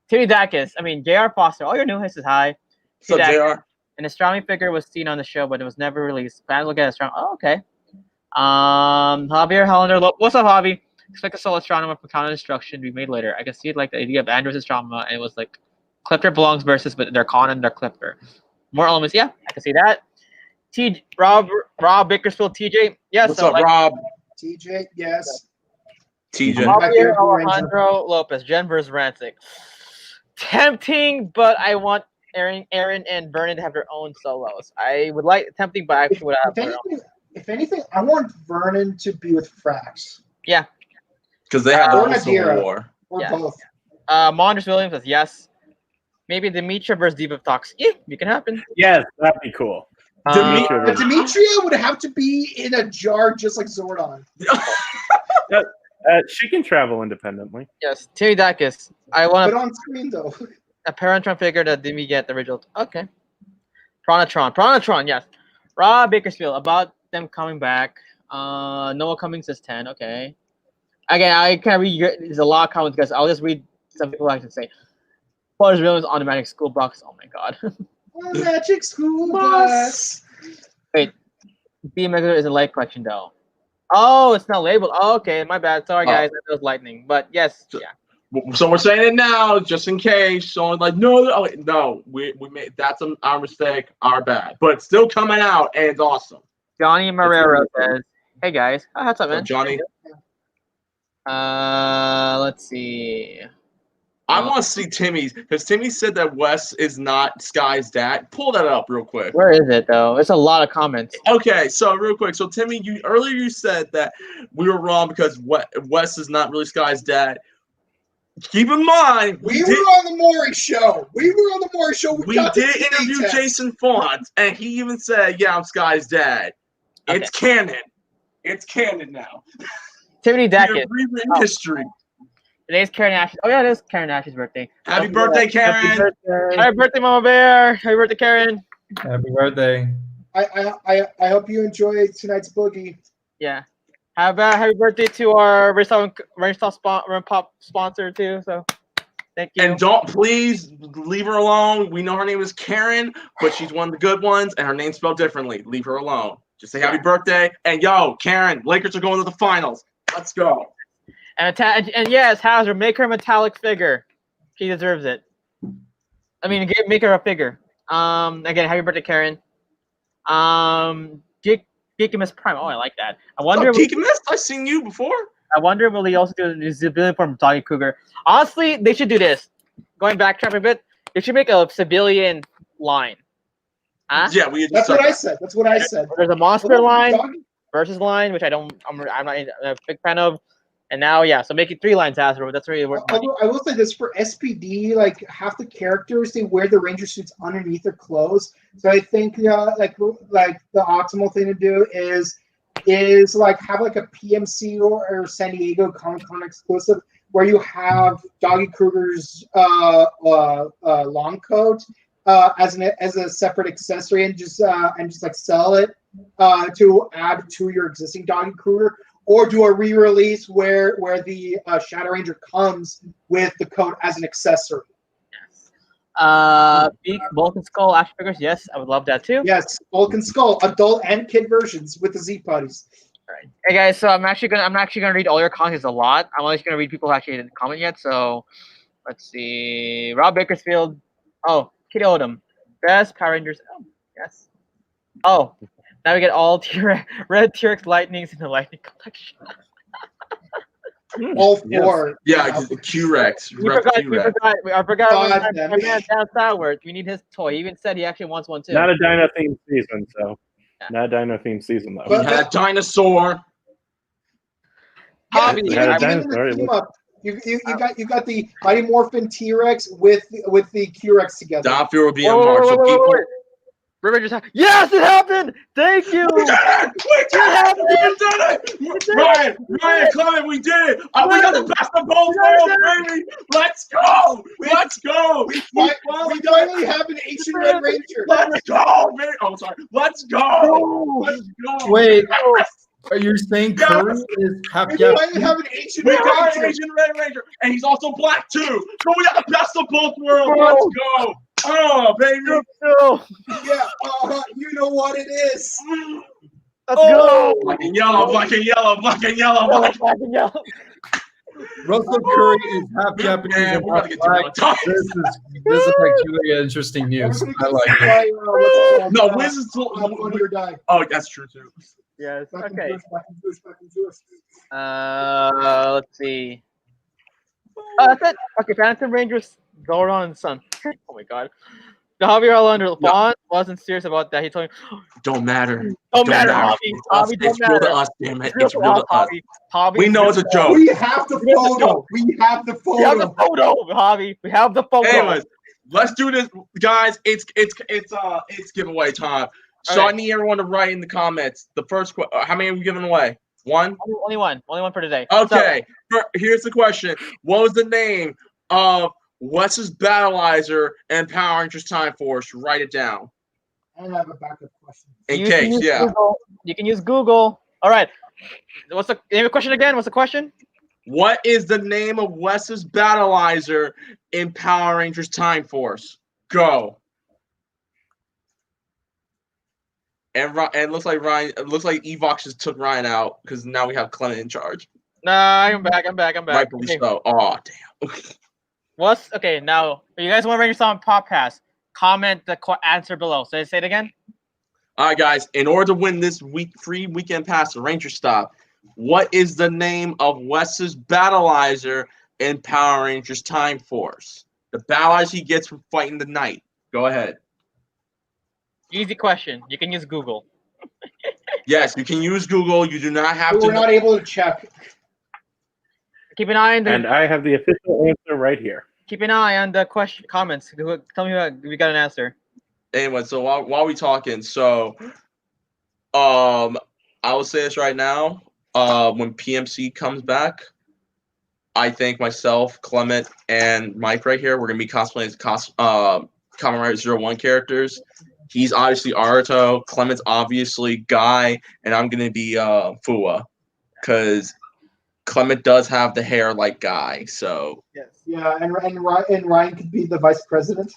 Timmy Dacus. I mean, J.R. Foster. All your new hits is high. So Jr. An astronomy figure was seen on the show, but it was never released. Fans look at astronomy. Oh, okay. Javier Hollander. What's up, Javi? Expect a solo astronomer from Counter Destruction to be made later. I can see it like the idea of Andrew's astronomer, and it was like Clipper belongs versus, but they're Con and they're Clipper. More elements. Yeah, I can see that. Rob Bakersfield, TJ. Yes. What's up, Rob? TJ, yes. TJ. Javier Alejandro Lopez, Jen versus Rancic. Tempting, but I want Aaron and Vernon to have their own solos. I would like tempting, but I actually would have. If anything, I want Vernon to be with Frax. Yeah. Because they have Or their own Civil War. Or Yeah. both. Mondres Williams says yes. Maybe Demetria versus Diva Talks. Yeah, it can happen. Yes, that'd be cool. But Demetria would have to be in a jar just like Zordon. She can travel independently. Yes, Timmy Dacus. I want But on screen though. a Pranatron figure that didn't get the original. Okay. Pranatron, yes. Rob Bakersfield, about them coming back. Noah Cummings says 10. Okay. Again, I can't read. There's a lot of comments, guys. I'll just read some people like to say. Flores Williams automatic school box. Oh my god. Magic School Bus. Wait. BMX is a light collection though. Oh, it's not labeled. Oh, okay, my bad. Sorry guys, that was lightning. But yes, yeah. So we're saying it now, just in case. So like, no, we made that's our mistake, our bad. But it's still coming out, and it's awesome. Johnny Marrero says, "Hey guys, what's up, man?" Johnny. Let's see. I want to see Timmy's because Timmy said that Wes is not Sky's dad. Pull that up real quick. Where is it though? It's a lot of comments. Okay, so real quick. So Timmy, earlier you said that we were wrong because Wes is not really Sky's dad. Keep in mind, We were on the Maury show. We did interview Jason Fawns, and he even said, "Yeah, I'm Sky's dad." Okay. It's canon. It's canon now. Timothy You're Dackett. rewritten history. Today's Karen Ash's. Oh yeah, it is Karen Ash's birthday. Happy birthday, Karen! Happy birthday, Mama Bear. Happy birthday, Karen. Happy birthday. I hope you enjoy tonight's boogie. Yeah. Happy birthday to our Range Pop sponsor too. So thank you. And don't please leave her alone. We know her name is Karen, but she's one of the good ones, and her name's spelled differently. Leave her alone. Just say happy birthday. And yo, Karen, Lakers are going to the finals. Let's go. And yes, Hasbro, make her a metallic figure. She deserves it. I mean, make her a figure. Again, happy birthday, Karen. Geekimus Prime. Oh, I like that. I wonder. Geekimus? I've seen you before. I wonder will he also do the Zibillion form of Doggy Cougar? Honestly, they should do this. Going backtrack a bit, You should make a civilian line. Huh? Yeah, we. That's what I said. That's what I said. There's a monster Well, line doggy- versus line, which I'm not a big fan of. And now, yeah, so make it 3 lines, Hasbro. That's really worth money. I will say this for SPD, like half the characters they wear the Ranger suits underneath their clothes. So I think like the optimal thing to do is like have like a PMC or San Diego Comic Con exclusive where you have Doggy Kruger's long coat as a separate accessory and just like sell it to add to your existing Doggy Kruger. Or do a re-release where the Shadow Ranger comes with the coat as an accessory. Beak, Bulk, and Skull action figures. Yes, I would love that too. Yes, Bulk and Skull, adult and kid versions with the Z Putties. All right. Hey guys, so I'm actually gonna read all your comments a lot. I'm only gonna read people who actually didn't comment yet. So let's see. Rob Bakersfield. Oh, Kid Odom. Best Power Rangers. Oh, yes. Oh. Now we get all red T-Rex Lightnings in the Lightning Collection. All 4. Yeah, Q-Rex. I forgot God, my man down southward. We need his toy. He even said he actually wants one too. Not a Dino themed season, so Yeah. not a Dino themed season though. We had Dinosaur. Yeah, Hobby, we had a even in the dinosaur. team up, you got the Mighty Morphin T-Rex with the Q-Rex together. Donphy will be a Whoa, whoa, marshal. whoa, whoa, People. wait. River just happened. Yes, it happened. Thank you. We did it! We did it! Ryan, Clement, we did it! We got the best of both worlds, baby! Let's go! Let's go! We finally have an Asian Red Ranger. Let's go, man! Oh, sorry. Let's go! Let's go! Wait, are you saying Curry is half We Japanese? finally have an Asian We Red got an Ranger. Asian Red Ranger, and he's also black too. So we got the best of both worlds. Let's go! Oh, baby! Go. Yeah, you know what it is. Let's go. Black and yellow, black and yellow, black and yellow, black. Black and yellow. Russell Curry is half Japanese Man, and we're about half to get black. too much. This is actually interesting news. I like it. No, Wiz is On your die. Oh, that's true too. Yes. Back and Okay. forth, back and forth, back and forth. Let's see. Oh, that's it. Okay, Phantom Rangers, Zoran and Sun. Oh my god. The Javier Orlando Vaughn wasn't serious about that. He told me, Don't matter. don't matter, Javi. It's us. Javi, don't It's real to matter. us, damn it. Real It's real to us. Javi. We know it's a joke. We have the photo. We have the We have the photo. photo, Javi. We have the photo. Anyways, let's do this, guys. It's giveaway time. So Okay. I need everyone to write in the comments. The first how many are we giving away? One. Only one for today. Okay. Here's the question. What was the name of Wes's Battleizer and Power Rangers Time Force? Write it down. And I have a backup question. In You case, can use yeah. Google. You can use Google. All right. What's the name of the question again? What's the question? What is the name of Wes's Battleizer in Power Rangers Time Force? Go. And it looks like Ryan. It looks like Evox just took Ryan out because now we have Clement in charge. Nah, I'm back. Rightfully Okay. so. Oh damn. What's okay now? If you guys want to Ranger Stop podcast, comment the answer below. So say it again. All right, guys. In order to win this free weekend pass to Ranger Stop, what is the name of Wes's Battleizer in Power Rangers Time Force? The battleizer he gets from fighting the Knight. Go ahead. Easy question. You can use Google. Yes, you can use Google. You do not have We to. were not able to check. Keep an eye on the And I have the official answer right here. question comments. Tell me if we got an answer. Anyway, so while we talking, so I will say this right now. When PMC comes back, I think myself, Clement, and Mike right here, we're gonna be cosplaying as Kamen Rider 01 characters. He's obviously Aruto, Clement's obviously Guy, and I'm gonna be Fua, because Clement does have the hair like Guy. So Yes. Yeah, and Ryan could be the vice president.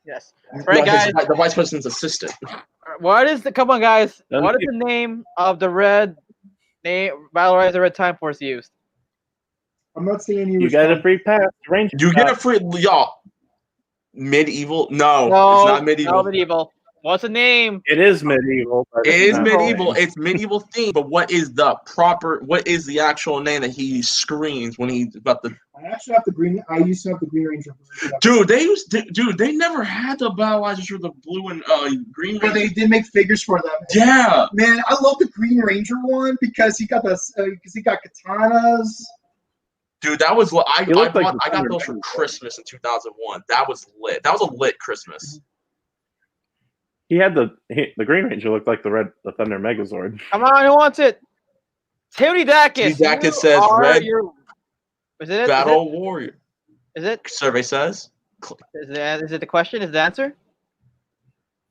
Yes. Right, guys. the vice president's assistant. What is the? Come on, guys. Doesn't What is the name of the red Battleizer Red Time Force used? I'm not seeing any. You got a response. free pass. Ranger You get a Stop. free y'all. Medieval? No, No, it's not medieval. No, medieval. What's the name? It is medieval. But It is not medieval. thing. It's medieval theme, but what is the actual name that he screams when he's about the? I actually have the green. I used to have the Green Ranger version. Dude, they never had the battleizers for the blue and green. But they did make figures for them. Yeah. Man, I love the Green Ranger one because he got katanas. Dude, that was I He looked like got the those for Thunder Christmas in 2001. That was lit. That was a lit Christmas. He had the Green Ranger looked like the Thunder Megazord. Come on, who wants it? Timmy Dacus. Timmy Dacus you says are red Is it? Battle Warrior. Is it? Survey says. Is it the question? Is the answer?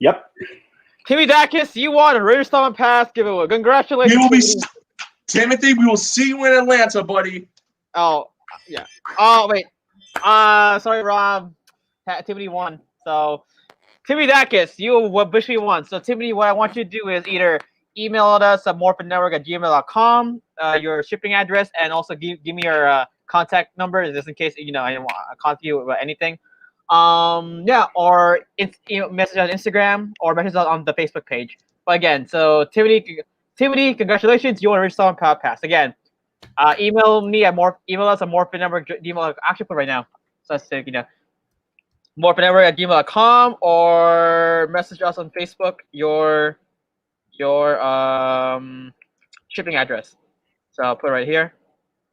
Yep. Timmy Dacus, you won a Raider Stop and Pass giveaway. Congratulations. We will be Timmy. Timothy. We will see you in Atlanta, buddy. Oh, yeah. Oh, wait. Sorry, Rob. Timothy won. So, Timmy Dacus, you officially won. So, Timothy, what I want you to do is either email us at morphintnetwork@gmail.com, your shipping address, and also give me your contact number just in case I want to contact you about anything. Yeah, or message on Instagram or message on the Facebook page. But again, so Timothy, congratulations, you won a Rich Song Pass. Again, email us at morphintnetwork. Actually, put right now. So that's morphintnetwork@gmail.com or message us on Facebook your shipping address. So I'll put it right here.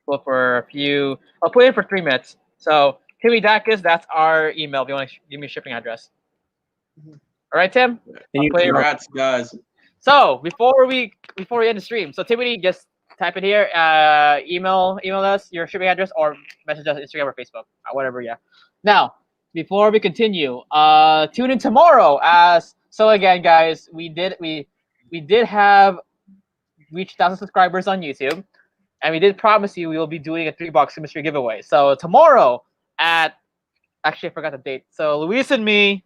I'll put it in for 3 minutes. So Timmy Dacus, that's our email if you want to give me a shipping address. All right, Tim? Congrats, guys. So before we end the stream, so Timothy, just type it here, email us your shipping address or message us on Instagram or Facebook, whatever, yeah. Now, before we continue, tune in tomorrow so again, guys, we did have reached 1,000 subscribers on YouTube, and we did promise you we will be doing a 3-box mystery giveaway. So tomorrow actually I forgot the date. So Luis and me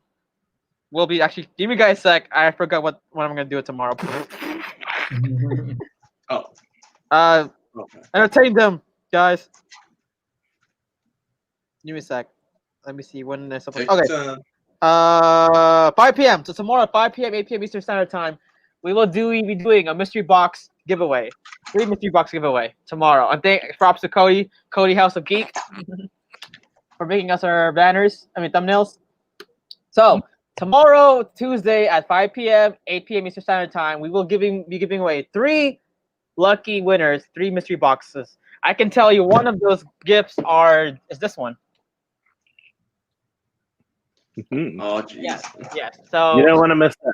will be give me guys a sec. I forgot what I'm gonna do it tomorrow. Okay. Entertain them, guys. Give me a sec. Let me see when there's something. Okay. 5 p.m. So tomorrow at 5 p.m., 8 p.m. Eastern Standard Time, we will be doing a mystery box giveaway. 3 mystery box giveaway tomorrow. I think props to Cody House of Geek, for making us our thumbnails. So tomorrow, Tuesday at 5 p.m., 8 p.m. Eastern Standard Time, we will be giving away 3 lucky winners, 3 mystery boxes. I can tell you one of those gifts is this one. Mm-hmm. Oh, jeez. Yes. So You don't want to miss that.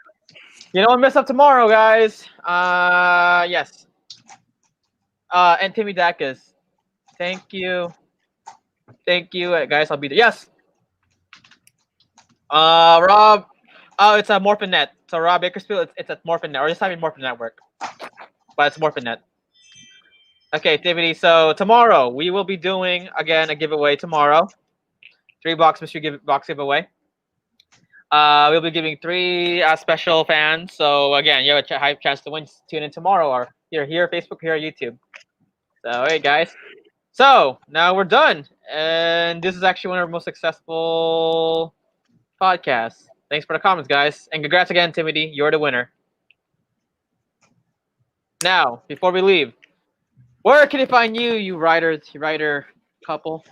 You don't want to miss up tomorrow, guys. Yes. And Timmy Dacus, thank you, guys. I'll be there. Yes. Rob. Oh, it's a Morphin Net. So Rob Bakersfield, it's at Morphin Net, or just type in Morphin Network. But it's Morphin Net. Okay, Timothy. So tomorrow we will be doing again a giveaway tomorrow. 3-box mystery box giveaway. We'll be giving 3 special fans. So again, you have a high chance to win. Tune in tomorrow, or here, Facebook, here, YouTube. So hey, guys. So now we're done, and this is actually one of our most successful podcasts. Thanks for the comments, guys, and congrats again, Timothy. You're the winner. Now, before we leave, where can you find you writer couple?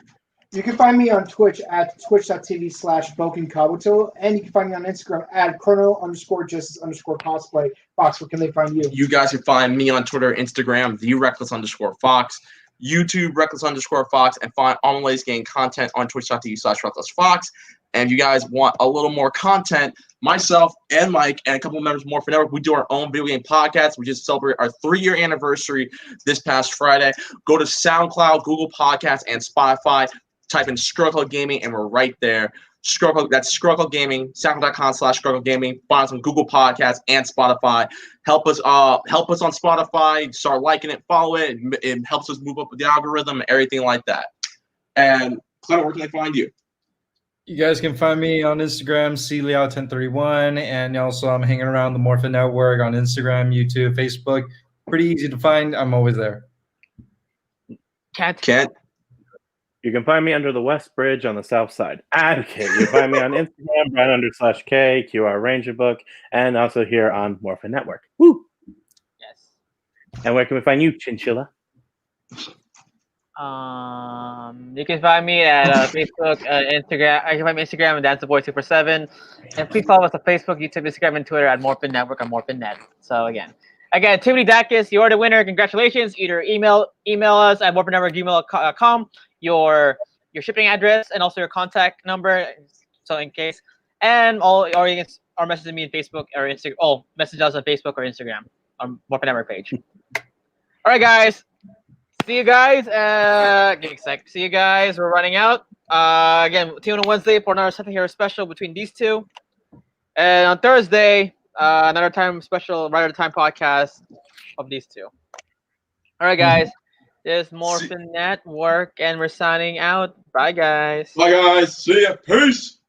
You can find me on Twitch at twitch.tv/BokenKabuto, and you can find me on Instagram at chrono_justice_cosplay. Fox, where can they find you? You guys can find me on Twitter, Instagram, @reckless_fox, YouTube, reckless_fox, and find all my latest game content on twitch.tv/recklessfox. And if you guys want a little more content, myself and Mike and a couple of members of Morphin Network, we do our own video game podcast. We just celebrated our 3-year anniversary this past Friday. Go to SoundCloud, Google Podcasts, and Spotify. Type in Struggle Gaming, and we're right there. That's Struggle Gaming, SoundCloud.com/Struggle Gaming. Find us on Google Podcasts and Spotify. Help us on Spotify. Start liking it, follow it. It helps us move up with the algorithm and everything like that. And Clement, where can they find you? You guys can find me on Instagram, cleo1031, and also I'm hanging around the Morphin Network on Instagram, YouTube, Facebook. Pretty easy to find. I'm always there. Kent. You can find me under the West Bridge on the South Side. Advocate. You can find me on Instagram, Brian_K, QR Ranger Book, and also here on Morphin Network. Woo! Yes. And where can we find you, Chinchilla? You can find me at Facebook, Instagram. You can find me Instagram and DanceTheBoy247. And please follow us on Facebook, YouTube, Instagram, and Twitter at Morphin Network or MorphinNet. So again, Timothy Dacus, you're the winner. Congratulations. Either email us at morphintnetwork@gmail.com, your shipping address, and also your contact number. So in case, and or you can message me on Facebook or Instagram. Oh, message us on Facebook or Instagram on Morphin Network page. All right, guys. See you guys. Give me a sec. See you guys. We're running out. Again, tune in on Wednesday for another superhero special between these two. And on Thursday, another time special, right at the time podcast of these two. All right, guys. This is Morphin Network, and we're signing out. Bye, guys. Bye, guys. See ya. Peace.